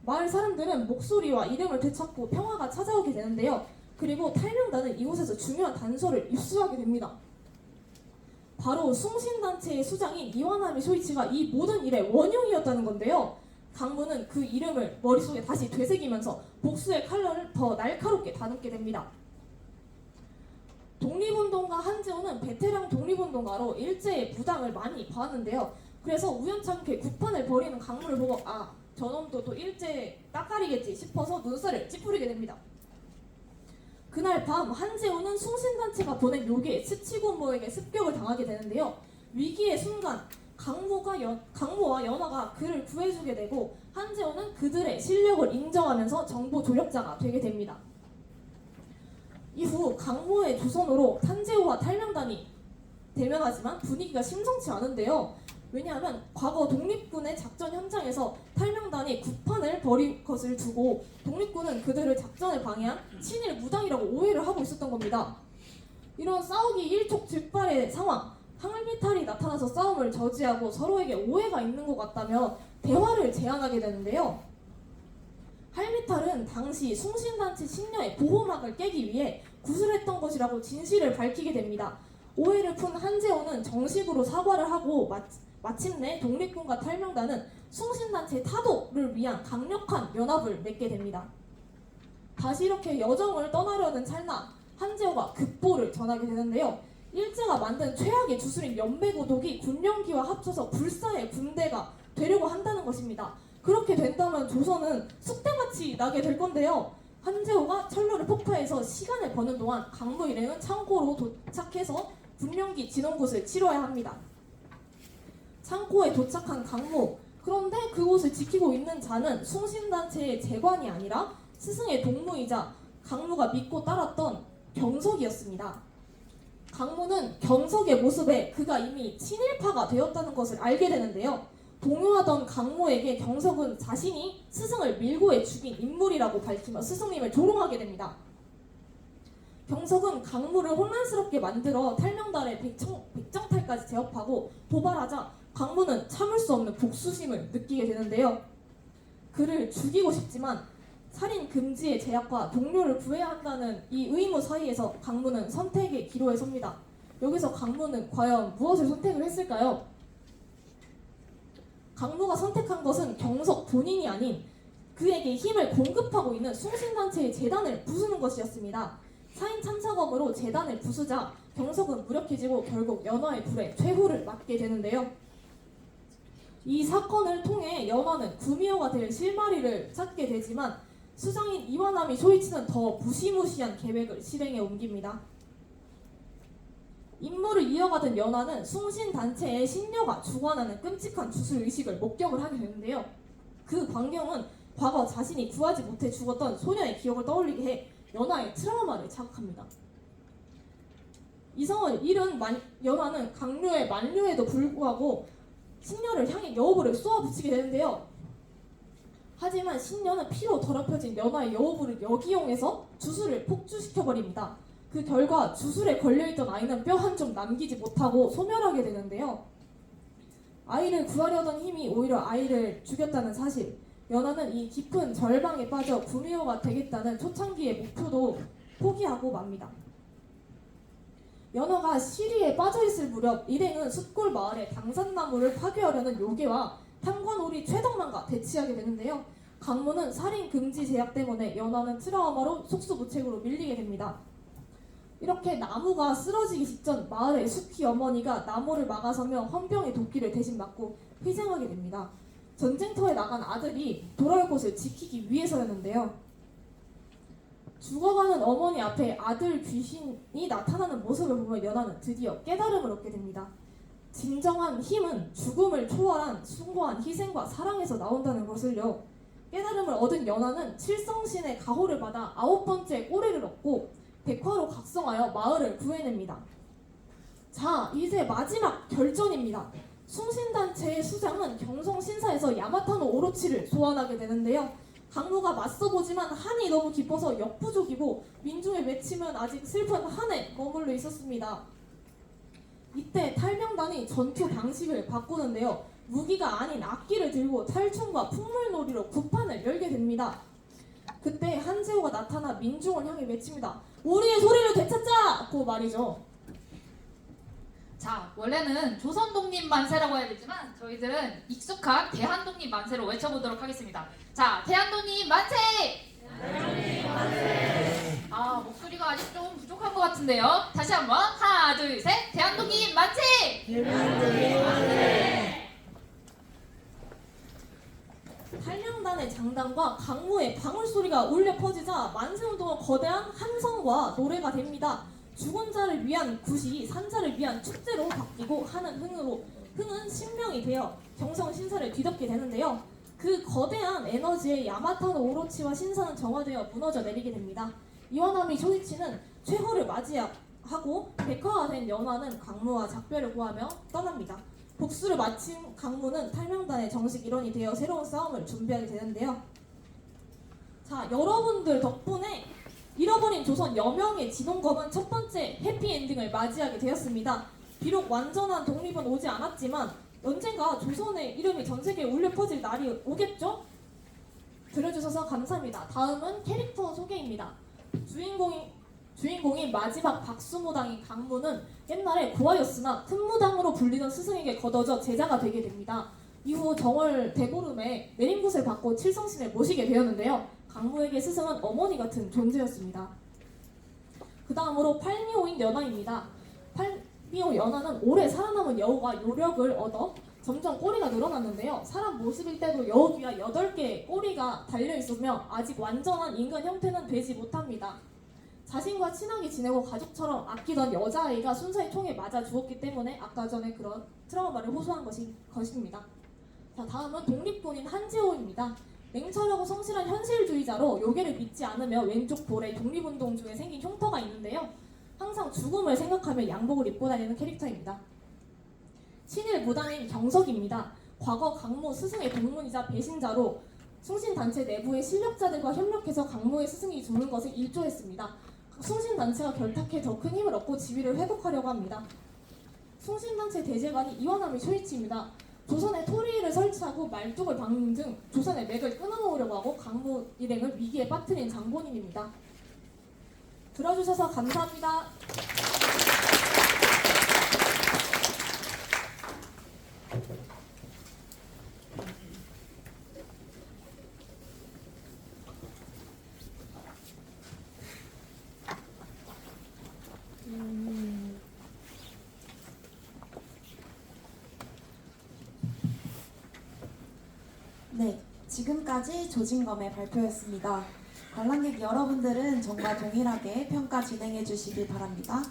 마을 사람들은 목소리와 이름을 되찾고 평화가 찾아오게 되는데요. 그리고 탈명단은 이곳에서 중요한 단서를 입수하게 됩니다. 바로 숭신단체의 수장인 이와나미 쇼이치가 이 모든 일의 원흉이었다는 건데요. 강무는 그 이름을 머릿속에 다시 되새기면서 복수의 칼날을 더 날카롭게 다듬게 됩니다. 독립운동가 한지호는 베테랑 독립운동가로 일제의 무당을 많이 봐왔는데요. 그래서 우연찮게 구판을 벌이는 강무를 보고 아, 저놈도 또 일제 따까리겠지 싶어서 눈살을 찌푸리게 됩니다. 그날 밤 한지호는 숭신단체가 보낸 묘기에 스치곤모에게 습격을 당하게 되는데요. 위기의 순간 강모와 연화가 그를 구해주게 되고 한지호는 그들의 실력을 인정하면서 정보 조력자가 되게 됩니다. 이후 강모의 조선으로 한지호와 탈명단이 대면하지만 분위기가 심상치 않은데요. 왜냐하면 과거 독립군의 작전 현장에서 탈명단이 구판을 벌인 것을 두고 독립군은 그들을 작전을 방해한 친일 무당이라고 오해를 하고 있었던 겁니다. 이런 싸우기 일촉즉발의 상황, 할미탈이 나타나서 싸움을 저지하고 서로에게 오해가 있는 것 같다며 대화를 제안하게 되는데요. 할미탈은 당시 숭신단체 신녀의 보호막을 깨기 위해 구술했던 것이라고 진실을 밝히게 됩니다. 오해를 푼 한재호는 정식으로 사과를 하고 마침내 독립군과 탈명단은 숭신단체 타도를 위한 강력한 연합을 맺게 됩니다. 다시 이렇게 여정을 떠나려는 찰나 한재호가 급보를 전하게 되는데요. 일제가 만든 최악의 주술인 연배고독이 군령기와 합쳐서 불사의 군대가 되려고 한다는 것입니다. 그렇게 된다면 조선은 쑥대밭이 나게 될 건데요. 한재호가 철로를 폭파해서 시간을 버는 동안 강무 일행은 창고로 도착해서 군령기 진원굿을 치러야 합니다. 창고에 도착한 강무, 그런데 그곳을 지키고 있는 자는 숭신단체의 재관이 아니라 스승의 동무이자 강무가 믿고 따랐던 경석이었습니다. 강무는 경석의 모습에 그가 이미 친일파가 되었다는 것을 알게 되는데요. 동요하던 강무에게 경석은 자신이 스승을 밀고해 죽인 인물이라고 밝히며 스승님을 조롱하게 됩니다. 경석은 강무를 혼란스럽게 만들어 탈명단의 백정탈까지 제압하고 도발하자 강무는 참을 수 없는 복수심을 느끼게 되는데요. 그를 죽이고 싶지만 살인 금지의 제약과 동료를 구해야 한다는 이 의무 사이에서 강무는 선택의 기로에 섭니다. 여기서 강무는 과연 무엇을 선택을 했을까요? 강무가 선택한 것은 경석 본인이 아닌 그에게 힘을 공급하고 있는 숭신단체의 재단을 부수는 것이었습니다. 사인 참사범으로 재단을 부수자 경석은 무력해지고 결국 연화의 불에 퇴후를 맞게 되는데요. 이 사건을 통해 연화는 구미호가 될 실마리를 찾게 되지만 수장인 이와나미 쇼이치는 더 무시무시한 계획을 실행에 옮깁니다. 임무를 이어가던 연화는 숭신단체의 신녀가 주관하는 끔찍한 주술의식을 목격을 하게 되는데요. 그 광경은 과거 자신이 구하지 못해 죽었던 소녀의 기억을 떠올리게 해 연화의 트라우마를 자극합니다. 이성을 잃은 연화는 강료의 만료에도 불구하고 신녀를 향해 여우불을 쏘아붙이게 되는데요. 하지만 신녀는 피로 더럽혀진 연화의 여우불을 역이용해서 주술을 폭주시켜버립니다. 그 결과 주술에 걸려있던 아이는 뼈 한 점 남기지 못하고 소멸하게 되는데요. 아이를 구하려던 힘이 오히려 아이를 죽였다는 사실, 연화는 이 깊은 절망에 빠져 구미호가 되겠다는 초창기의 목표도 포기하고 맙니다. 연화가 시리에 빠져있을 무렵 일행은 숫골 마을의 당산나무를 파괴하려는 요괴와 탐관오리 최덕만과 대치하게 되는데요. 강무는 살인 금지 제약 때문에 연화는 트라우마로 속수무책으로 밀리게 됩니다. 이렇게 나무가 쓰러지기 직전 마을의 숙희 어머니가 나무를 막아서며 헌병의 도끼를 대신 맞고 희생하게 됩니다. 전쟁터에 나간 아들이 돌아올 곳을 지키기 위해서였는데요. 죽어가는 어머니 앞에 아들 귀신이 나타나는 모습을 보며 연화는 드디어 깨달음을 얻게 됩니다. 진정한 힘은 죽음을 초월한 숭고한 희생과 사랑에서 나온다는 것을요. 깨달음을 얻은 연화는 칠성신의 가호를 받아 9번째 꼬리를 얻고 백화로 각성하여 마을을 구해냅니다. 자, 이제 마지막 결전입니다. 숭신단체의 수장은 경성신사에서 야마타노 오로치를 소환하게 되는데요. 강무가 맞서보지만 한이 너무 깊어서 역부족이고 민중의 외침은 아직 슬픈 한에 머물러 있었습니다. 이때 탈명단이 전투 방식을 바꾸는데요. 무기가 아닌 악기를 들고 탈춤과 풍물놀이로 구판을 열게 됩니다. 그때 한재호가 나타나 민중을 향해 외칩니다. 우리의 소리를 되찾자! 고 말이죠. 자, 원래는 조선 독립 만세라고 해야 되지만 저희들은 익숙한 대한 독립 만세로 외쳐보도록 하겠습니다. 자, 대한 독립 만세! 아, 목소리가 아직 좀 부족한 것 같은데요. 다시 한번 하나, 둘, 셋. 대한 독립 만세! 한량단의 장단과 강무의 방울소리가 울려 퍼지자 만세운동은 거대한 함성과 노래가 됩니다. 죽은 자를 위한 굿이 산자를 위한 축제로 바뀌고 하는 흥은 신명이 되어 경성 신사를 뒤덮게 되는데요. 그 거대한 에너지에 야마타노 오로치와 신사는 정화되어 무너져 내리게 됩니다. 이와나미 쇼이치는 최후를 맞이하고 백화가 된 연화는 강무와 작별을 구하며 떠납니다. 복수를 마친 강무는 탈명단의 정식 일원이 되어 새로운 싸움을 준비하게 되는데요. 자, 여러분들 덕분에 잃어버린 조선 여명의 진홍검은 첫 번째 해피엔딩을 맞이하게 되었습니다. 비록 완전한 독립은 오지 않았지만 언젠가 조선의 이름이 전 세계에 울려 퍼질 날이 오겠죠? 들어주셔서 감사합니다. 다음은 캐릭터 소개입니다. 주인공인 마지막 박수무당인 강무는 옛날에 구하였으나 틈무당으로 불리던 스승에게 걷어져 제자가 되게 됩니다. 이후 정월 대보름에 내림굿을 받고 칠성신을 모시게 되었는데요. 강무에게 스승은 어머니 같은 존재였습니다. 그 다음으로 팔미호인 연화입니다. 팔미호 연화는 오래 살아남은 여우가 요력을 얻어 점점 꼬리가 늘어났는데요. 사람 모습일 때도 여우 귀와 8개의 꼬리가 달려있으며 아직 완전한 인간 형태는 되지 못합니다. 자신과 친하게 지내고 가족처럼 아끼던 여자아이가 순사의 총에 맞아 죽었기 때문에 아까 전에 그런 트라우마를 호소한 것입니다. 자, 다음은 독립군인 한지호입니다. 냉철하고 성실한 현실주의자로 요괴를 믿지 않으며 왼쪽 볼에 독립운동 중에 생긴 흉터가 있는데요. 항상 죽음을 생각하며 양복을 입고 다니는 캐릭터입니다. 친일 무당인 경석입니다. 과거 강무 스승의 동문이자 배신자로 숭신단체 내부의 실력자들과 협력해서 강무의 스승이 죽는 것을 일조했습니다. 숭신단체가 결탁해 더 큰 힘을 얻고 지위를 회복하려고 합니다. 숭신단체 대제관이 이와나미 쇼이치입니다. 조선에 토리를 설치하고 말뚝을 박는 등 조선의 맥을 끊어놓으려고 하고 강무 일행을 위기에 빠뜨린 장본인입니다. 들어주셔서 감사합니다. 네, 지금까지 조진검의 발표였습니다. 관람객 여러분들은 정말 동일하게 평가 진행해 주시길 바랍니다.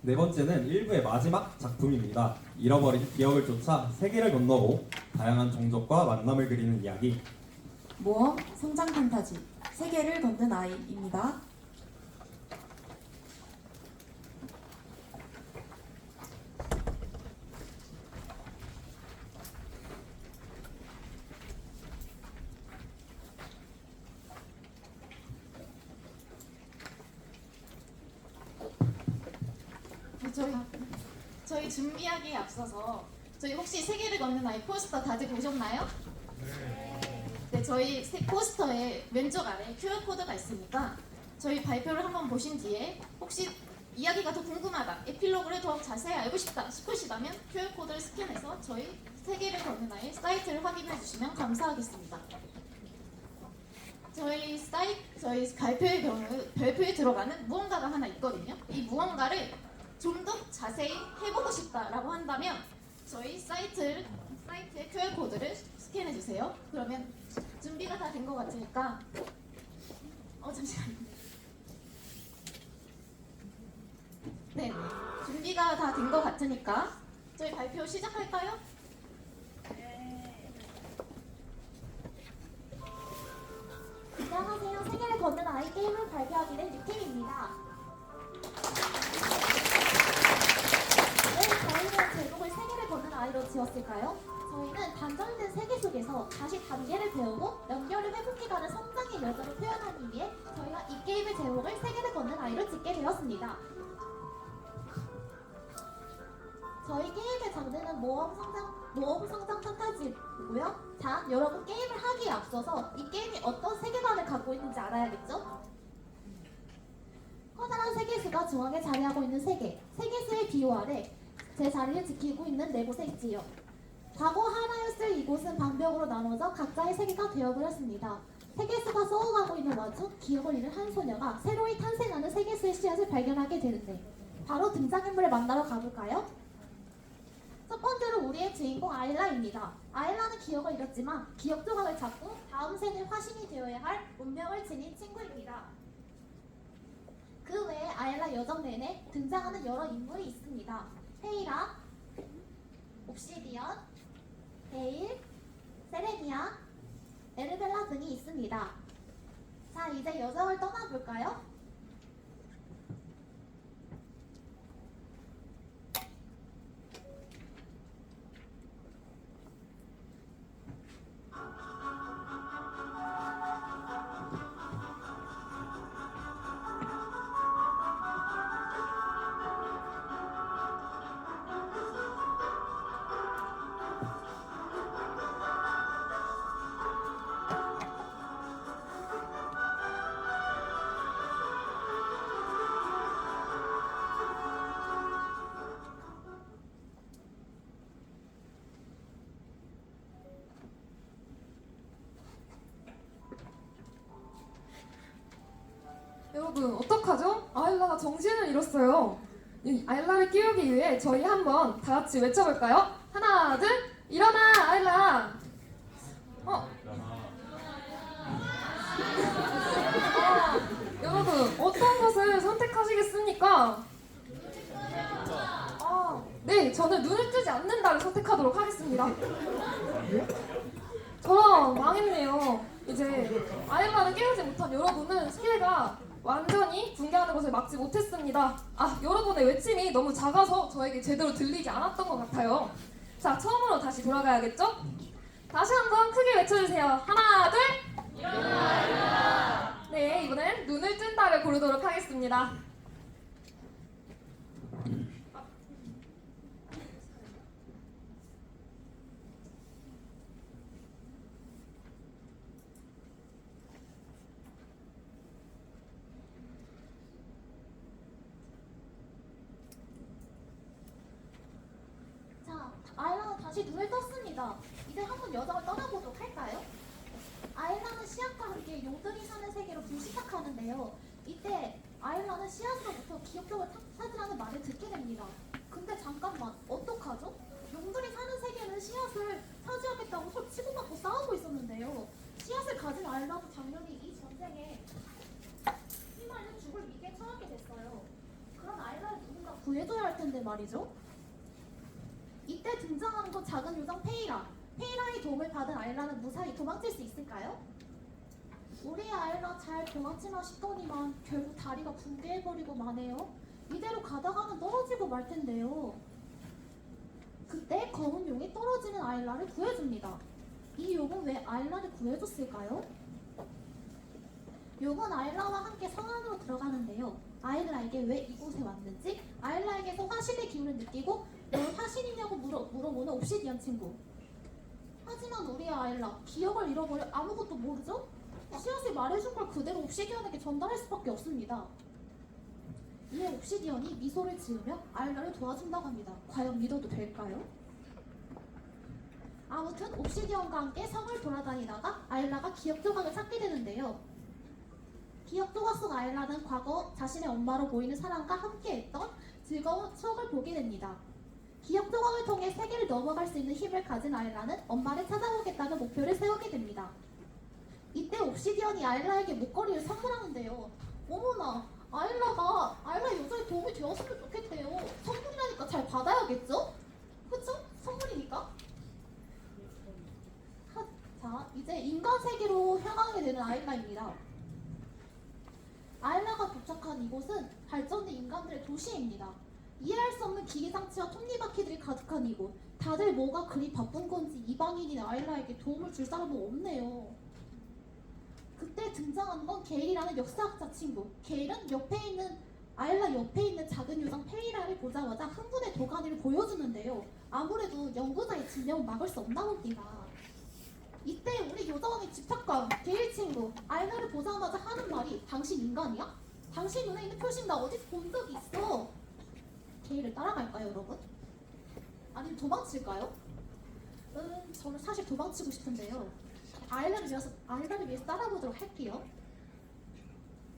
네 번째는 1부의 마지막 작품입니다. 잃어버린 기억을 쫓아 세계를 건너고 다양한 종족과 만남을 그리는 이야기. 모험, 성장 판타지, 세계를 걷는 아이입니다. 저희 준비하기에 앞서서 저희 혹시 세계를 걷는 아이 포스터 다들 보셨나요? 네, 저희 포스터의 왼쪽 아래 QR코드가 있으니까 저희 발표를 한번 보신 뒤에 혹시 이야기가 더 궁금하다, 에필로그를 더 자세히 알고 싶다 싶으시다면 QR코드를 스캔해서 저희 세계를 걷는 아이 사이트를 확인해 주시면 감사하겠습니다. 저희 발표에 들어가는 무언가가 하나 있거든요. 이 무언가를 좀 더 자세히 해보고 싶다라고 한다면 저희 사이트의 QR코드를 스캔해 주세요. 그러면 준비가 다 된 것 같으니까 잠시만요. 네, 준비가 다 된 것 같으니까 저희 발표 시작할까요? 안녕하세요. 세계를 걷는 아이 게임을 발표하게 된 유팀입니다. 왜 저희는 제목을 세계를 걷는 아이로 지었을까요? 저희는 단절된 세계 속에서 다시 단계를 배우고 연결을 회복해가는 성장의 여정을 표현하기 위해 저희가 이 게임의 제목을 세계를 걷는 아이로 짓게 되었습니다. 저희 게임의 장르는 모험 성장 판타지고요. 자, 여러분 게임을 하기에 앞서서 이 게임이 어떤 세계관을 갖고 있는지 알아야겠죠? 커다란 세계수가 중앙에 자리하고 있는 세계, 세계수의 비호 아래 제 자리를 지키고 있는 네 곳에 있지요. 과거 하나였을 이곳은 방벽으로 나눠져 각자의 세계가 되어버렸습니다. 세계수가 썩어가고 있는 와중 기억을 잃은 한 소녀가 새로이 탄생하는 세계수의 씨앗을 발견하게 되는데 바로 등장인물을 만나러 가볼까요? 첫 번째로 우리의 주인공 아일라입니다. 아일라는 기억을 잃었지만 기억 조각을 찾고 다음 생의 화신이 되어야 할 운명을 지닌 친구입니다. 그 외에 아일라 여정 내내 등장하는 여러 인물이 있습니다. 페이라, 옵시디언, 베일, 세레니아, 에르벨라 등이 있습니다. 자, 이제 여정을 떠나볼까요? 여러분 어떡하죠? 아일라가 정신을 잃었어요. 이 아일라를 깨우기 위해 저희 한번 다 같이 외쳐볼까요? 하나, 둘, 일어나 아일라. 여러분 어떤 것을 선택하시겠습니까? 네, 저는 눈을 뜨지 않는다를 선택하도록 하겠습니다. 저런 망했네요. 이제 아일라를 깨우지 못한 여러분은 세계가 완전히 붕괴하는 것을 막지 못했습니다. 여러분의 외침이 너무 작아서 저에게 제대로 들리지 않았던 것 같아요. 자, 처음으로 다시 돌아가야겠죠? 다시 한번 크게 외쳐주세요. 하나, 둘! 일어나! 네, 이번엔 눈을 뜬다를 고르도록 하겠습니다. 아일라는 다시 눈을 떴습니다. 이제 한번 여정을 떠나보도록 할까요? 아일라는 씨앗과 함께 용들이 사는 세계로 불시착하는데요. 이때 아일라는 씨앗으로부터 기억력을 찾으라는 말을 듣게 됩니다. 근데 잠깐만, 어떡하죠? 용들이 사는 세계는 씨앗을 차지하겠다고 서로 치고받고 싸우고 있었는데요. 씨앗을 가진 아일라도 당연히 이 전쟁에 휘말려 죽을 위기에 처하게 됐어요. 그런 아일라를 누군가 구해줘야 할 텐데 말이죠. 이때 등장하는 건 작은 요정 페이라. 페이라의 도움을 받은 아일라는 무사히 도망칠 수 있을까요? 우리 아일라 잘 도망치나 싶더니만 결국 다리가 붕괴해버리고 마네요. 이대로 가다가는 떨어지고 말 텐데요. 그때 검은 용이 떨어지는 아일라를 구해줍니다. 이 용은 왜 아일라를 구해줬을까요? 용은 아일라와 함께 성 안으로 들어가는데요. 아일라에게 왜 이곳에 왔는지, 아일라에게서 화신의 기운을 느끼고 넌 화신이냐고 물어보는 옵시디언 친구. 하지만 우리 아일라 기억을 잃어버려 아무것도 모르죠? 씨앗이 말해준 걸 그대로 옵시디언에게 전달할 수밖에 없습니다. 이에 옵시디언이 미소를 지으며 아일라를 도와준다고 합니다. 과연 믿어도 될까요? 아무튼 옵시디언과 함께 성을 돌아다니다가 아일라가 기억 조각을 찾게 되는데요. 기억 조각 속 아일라는 과거 자신의 엄마로 보이는 사람과 함께했던 즐거운 추억을 보게 됩니다. 기억 조각을 통해 세계를 넘어갈 수 있는 힘을 가진 아일라는 엄마를 찾아오겠다는 목표를 세우게 됩니다. 이때 옵시디언이 아일라에게 목걸이를 선물하는데요. 어머나, 아일라 요정에 도움이 되었으면 좋겠대요. 선물이라니까 잘 받아야겠죠? 그쵸? 선물이니까. 자, 이제 인간 세계로 향하게 되는 아일라입니다. 아일라가 도착한 이곳은 발전된 인간들의 도시입니다. 이해할 수 없는 기계장치와 톱니바퀴들이 가득한 이곳. 다들 뭐가 그리 바쁜 건지 이방인인 아일라에게 도움을 줄 사람은 없네요. 그때 등장하는 건 게일이라는 역사학자 친구. 게일은 아일라 옆에 있는 작은 요정 페이라를 보자마자 흥분의 도가니를 보여주는데요. 아무래도 연구자의 진명은 막을 수 없나 봅니다. 이때 우리 요정의 집착관 게일 친구 아일라를 보자마자 하는 말이 당신 인간이야? 당신 눈에 있는 표식 나 어디서 본 적이 있어. 게이를 따라갈까요, 여러분? 아니면 도망칠까요? 저는 사실 도망치고 싶은데요. 아이라를 위해서 따라보도록 할게요.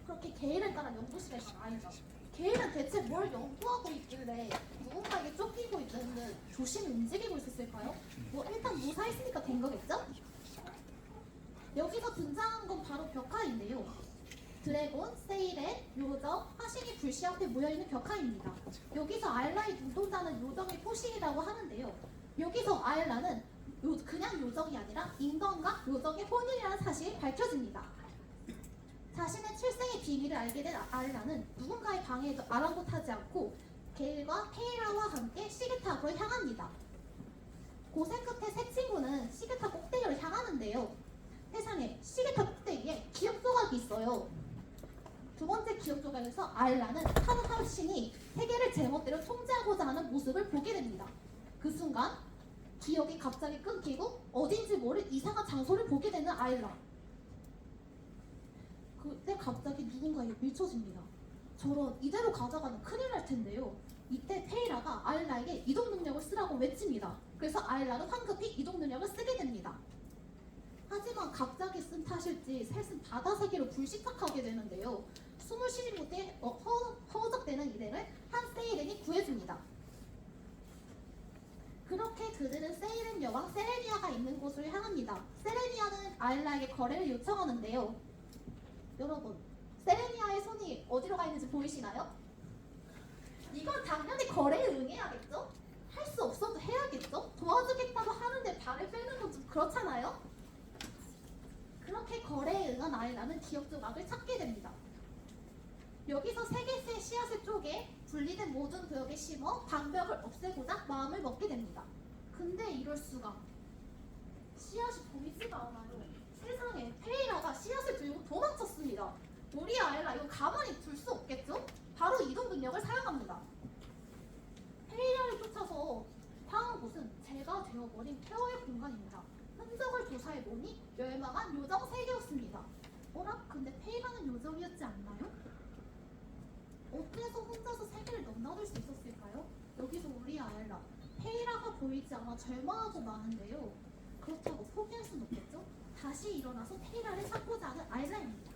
그렇게 게이를 따라 연구실에 간 아이가 게이는 대체 뭘 연구하고 있길래 누군가에게 쫓기고 있는 듯 조심히 움직이고 있었을까요? 뭐 일단 무사했으니까 된 거겠죠? 여기서 등장한 건 바로 벽화인데요. 드래곤, 세일렛, 요정, 화신이 불씨 앞에 모여있는 벽화입니다. 여기서 아일라의 눈동자는 요정의 포식이라고 하는데요. 여기서 아일라는 그냥 요정이 아니라 인간과 요정의 혼인이라는 사실이 밝혀집니다. 자신의 출생의 비밀을 알게 된 아일라는 누군가의 방해에도 아랑곳하지 않고 게일과 페이라와 함께 시계탑으로 향합니다. 고생 끝에 세 친구는 시계탑 꼭대기로 향하는데요. 세상에 시계탑 꼭대기에 기억 조각이 있어요. 두 번째 기억 조각에서 아일라는 타는 화신이 세계를 제멋대로 통제하고자 하는 모습을 보게 됩니다. 그 순간 기억이 갑자기 끊기고 어딘지 모를 이상한 장소를 보게 되는 아일라. 그때 갑자기 누군가에 밀쳐집니다. 저런 이대로 가져가면 큰일 날 텐데요. 이때 페이라가 아일라에게 이동 능력을 쓰라고 외칩니다. 그래서 아일라는 황급히 이동 능력을 쓰게 됩니다. 하지만 갑자기 쓴 탓일지 셋은 바다 세계로 불시착하게 되는데요. 숨을 쉬지 못해 허우적대는 일행을 한 세이렌이 구해줍니다. 그렇게 그들은 세이렌 여왕 세레니아가 있는 곳으로 향합니다. 세레니아는 아일라에게 거래를 요청하는데요. 여러분, 세레니아의 손이 어디로 가 있는지 보이시나요? 이건 당연히 거래에 응해야겠죠? 할 수 없어도 해야겠죠? 도와주겠다고 하는데 발을 빼는 건 좀 그렇잖아요? 그렇게 거래에 응한 아일라는 기억 조각을 찾게 됩니다. 여기서 세계수의 씨앗을 쪼개 분리된 모든 구역에 심어 방벽을 없애고자 마음을 먹게 됩니다. 근데 이럴 수가. 씨앗이 보이지가 않아요. 세상에, 페이라가 씨앗을 들고 도망쳤습니다. 우리 아일라 이거 가만히 둘 수 없겠죠? 바로 이동 능력을 사용합니다. 페이라를 쫓아서 향한 곳은 제가 되어버린 폐허의 공간입니다. 흔적을 조사해보니 멸망한 요정 세계였습니다. 어라? 근데 페이라는 요정이었지 않나요? 어째서 혼자서 세계를 넘나들 수 있었을까요? 여기서 우리 아일라, 페이라가 보이지 않아 절망하고 마는데요. 그렇다고 포기할 순 없겠죠? 다시 일어나서 페이라를 찾고자 하는 아일라입니다.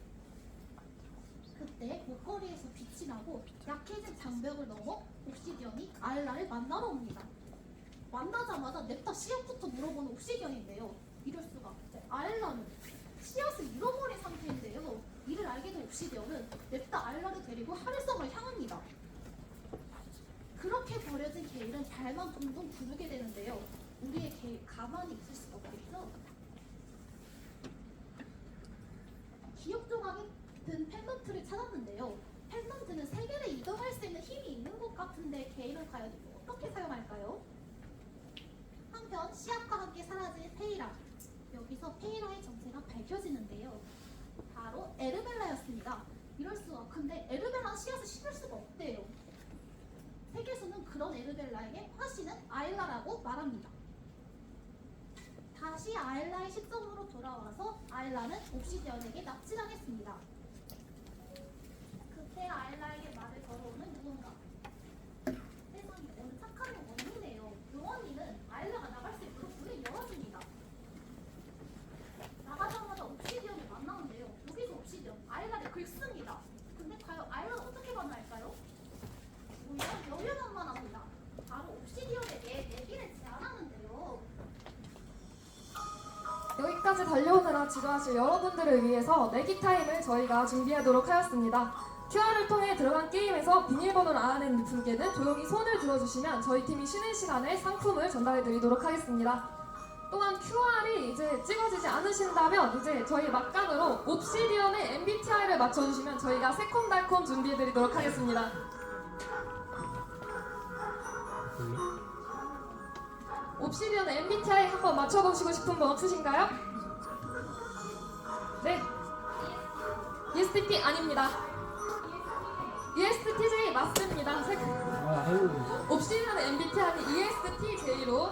그때 목걸이에서 빛이 나고 약해진 장벽을 넘어 옵시디언이 아일라를 만나러 옵니다. 만나자마자 냅다 씨앗부터 물어보는 옵시디언인데요. 이럴 수가. 아일라는 씨앗을 잃어버린 상태인데요. 이를 알게 된 옵시디언은 냅다 아일라를 데리고 하늘섬을 향합니다. 그렇게 버려진 게일은 발만 동동 구르게 되는데요. 우리의 게일 가만히 있을 수가 없겠죠? 기억 조각이 든 펜던트를 찾았는데요. 펜던트는 세계를 이동할 수 있는 힘이 있는 것 같은데 게일은 과연 어떻게 사용할까요? 한편 씨앗과 함께 사라진 페이라. 여기서 페이라의 정체가 밝혀지는데요. 바로 에르벨라였습니다. 이럴 수가. 근데 에르벨라는 씨앗을 심을 수가 없대요. 세계수는 그런 에르벨라에게 화신은 아일라라고 말합니다. 다시 아일라의 시점으로 돌아와서 아일라는 옵시디언에게 납치당했습니다. 그때 아일라에게 말을 걸어오는 누군가. 세상에, 오늘 착한 원니네요. 그 원니는 아일라가 나갈 수 있도록 문을 열어줍니다. 나가자마자 옵시디언을 만나는데요. 여기서 옵시디언 아일라를 긁습니다. 근데 과연 아일라는 어떻게 만날까요? 오히려 여유만만 합니다. 바로 옵시디언에게 내기를 제안하는데요. 여기까지 달려오느라 지루하실 여러분들을 위해서 내기 타임을 저희가 준비하도록 하였습니다. QR을 통해 들어간 게임에서 비밀번호를 알아낸 분께는 조용히 손을 들어주시면 저희 팀이 쉬는 시간에 상품을 전달해드리도록 하겠습니다. 또한 QR이 이제 찍어지지 않으신다면 이제 저희 막간으로 옵시디언의 MBTI를 맞춰주시면 저희가 새콤달콤 준비해드리도록 하겠습니다. 옵시디언의 MBTI 한번 맞춰보시고 싶은 분 없으신가요? 네. ESTP 아닙니다. ESTJ 맞습니다. 옵시디언의 MBTI는 ESTJ로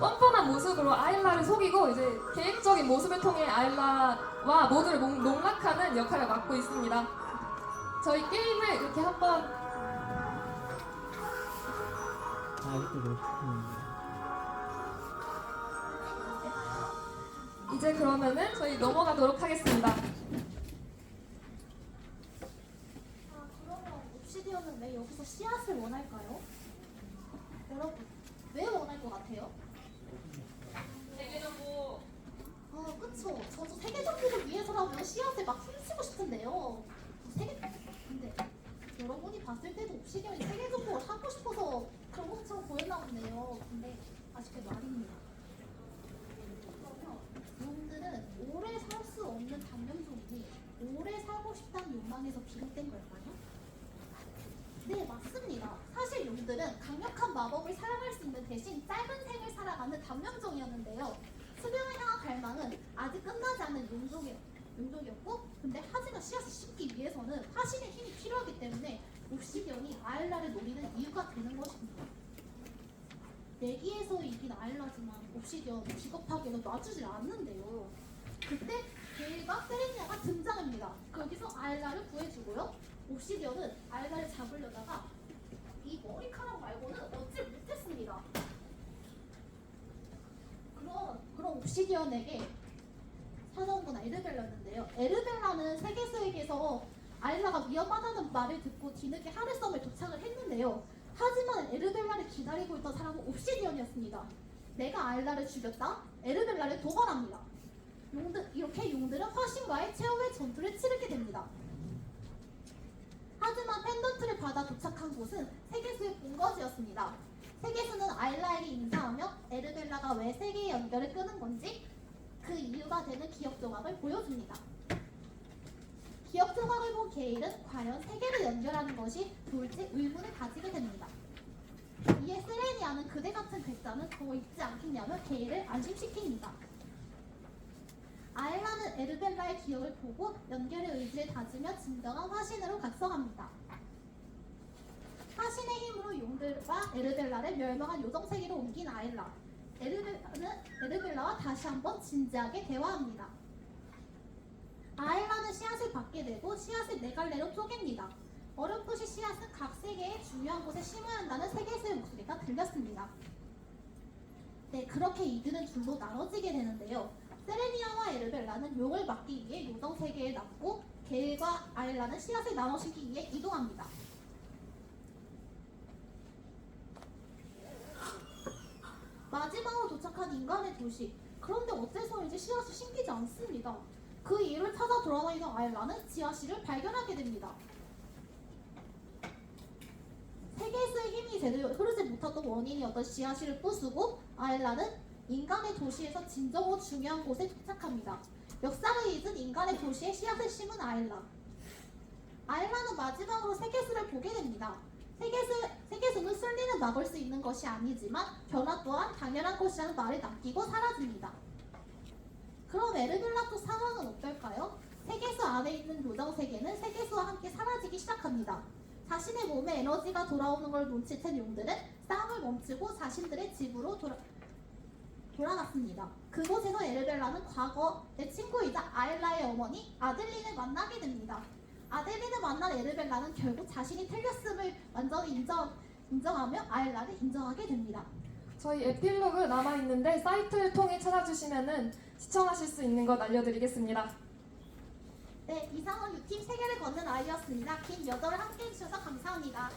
뻔뻔한 모습으로 아일라를 속이고 이제 계획적인 모습을 통해 아일라와 모두를 농락하는 역할을 맡고 있습니다. 저희 게임을 이렇게 한번 이제 그러면은 저희 넘어가도록 하겠습니다. 아, 그러면 옵시디언은 왜 여기서 씨앗을 원할까요? 여러분, 왜 원할 것 같아요? 세계정보. 그쵸. 저도 세계 정복을 위해서라면 씨앗을 막 훔치고 싶은데요. 근데 여러분이 봤을 때도 옵시디언이 세계 정복을 하고 싶어서 그런 것처럼 보였나 보네요. 근데 아쉽게도 아닙니다. 그러면 용들은 오래 살 수 없는 단면종이니 오래 살고 싶다는 욕망에서 비롯된 걸까요? 네, 맞습니다. 사실 용들은 강력한 마법을 사용할 수 있는 대신 짧은 생을 살아가는 단면종이었는데요. 수명을 향한 갈망은 아직 끝나지 않은 용종이었고, 근데 하지만 씨앗을 심기 위해서는 화신의 힘이 필요하기 때문에 옵시디언이 아일라를 노리는 이유가 되는 것입니다. 내기에서 이긴 아일라지만 옵시디언 비겁하게는 놔주질 않는데요. 그때 게일과 세레니아가 등장합니다. 거기서 아일라를 구해주고요. 옵시디언은 아일라를 잡으려다가 이 머리카락 말고는 얻지 못했습니다. 그럼 옵시디언에게 찾아온 건 에르벨라였는데요. 에르벨라는 세계수에게서 아일라가 위험하다는 말을 듣고 뒤늦게 하늘섬에 도착을 했는데요. 하지만 에르벨라를 기다리고 있던 사람은 옵시디언이었습니다. 내가 아일라를 죽였다. 에르벨라를 도발합니다. 이렇게 용들은 화신과의 최후의 전투를 치르게 됩니다. 하지만 펜던트를 받아 도착한 곳은 세계수의 본거지였습니다. 세계수는 아일라에게 인사하며 에르벨라가 왜 세계의 연결을 끄는 건지 그 이유가 되는 기억 조각을 보여줍니다. 기억 조각을 본 게일은 과연 세계를 연결하는 것이 좋을지 의문을 가지게 됩니다. 이에 세레니아는 그대 같은 괴짜는 더 있지 않겠냐며 게일을 안심시킵니다. 아일라는 에르벨라의 기억을 보고 연결의 의지를 다지며 진정한 화신으로 각성합니다. 화신의 힘으로 용들과 에르벨라를 멸망한 요정세계로 옮긴 아일라. 에르벨라는 에르벨라와 다시 한번 진지하게 대화합니다. 아일라는 씨앗을 받게 되고 씨앗을 네 갈래로 쪼갭니다. 어렴풋이 씨앗은 각 세계의 중요한 곳에 심어야 한다는 세계수의 목소리가 들렸습니다. 네, 그렇게 이들은 둘로 나눠지게 되는데요. 세레니아와 에르벨라는 용을 막기 위해 요정 세계에 남고 게일과 아일라는 씨앗을 나눠 심기 위해 이동합니다. 마지막으로 도착한 인간의 도시. 그런데 어째서인지 씨앗을 심기지 않습니다. 그 이유를 찾아 돌아다니는 아일라는 지하실을 발견하게 됩니다. 세계수의 힘이 제대로 흐르지 못했던 원인이었던 지하실을 부수고 아일라는 인간의 도시에서 진정으로 중요한 곳에 도착합니다. 역사를 잊은 인간의 도시에 씨앗을 심은 아일라. 아일라는 마지막으로 세계수를 보게 됩니다. 세계수는 순리는 막을 수 있는 것이 아니지만 변화 또한 당연한 것이라는 말을 남기고 사라집니다. 그럼 에르벨라 쪽 상황은 어떨까요? 세계수 안에 있는 요정세계는 세계수와 함께 사라지기 시작합니다. 자신의 몸에 에너지가 돌아오는 걸 눈치챈 용들은 싸움을 멈추고 자신들의 집으로 돌아갔습니다. 그곳에서 에르벨라는 과거 내 친구이자 아일라의 어머니 아델린을 만나게 됩니다. 아델린을 만난 에르벨라는 결국 자신이 틀렸음을 완전히 인정하며 아일라를 인정하게 됩니다. 저희 에필로그 남아있는데 사이트를 통해 찾아주시면은 시청하실 수 있는 것 알려드리겠습니다. 네, 이상은 유팀 세계를 걷는 아이였습니다. 긴 여정을 함께 해주셔서 감사합니다.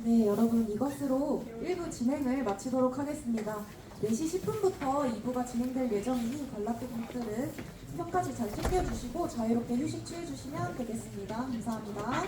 네, 여러분 이것으로 1부 진행을 마치도록 하겠습니다. 4시 10분부터 2부가 진행될 예정이니 관람객 분들은 혀까지 잘 챙겨주시고 자유롭게 휴식 취해주시면 되겠습니다. 감사합니다.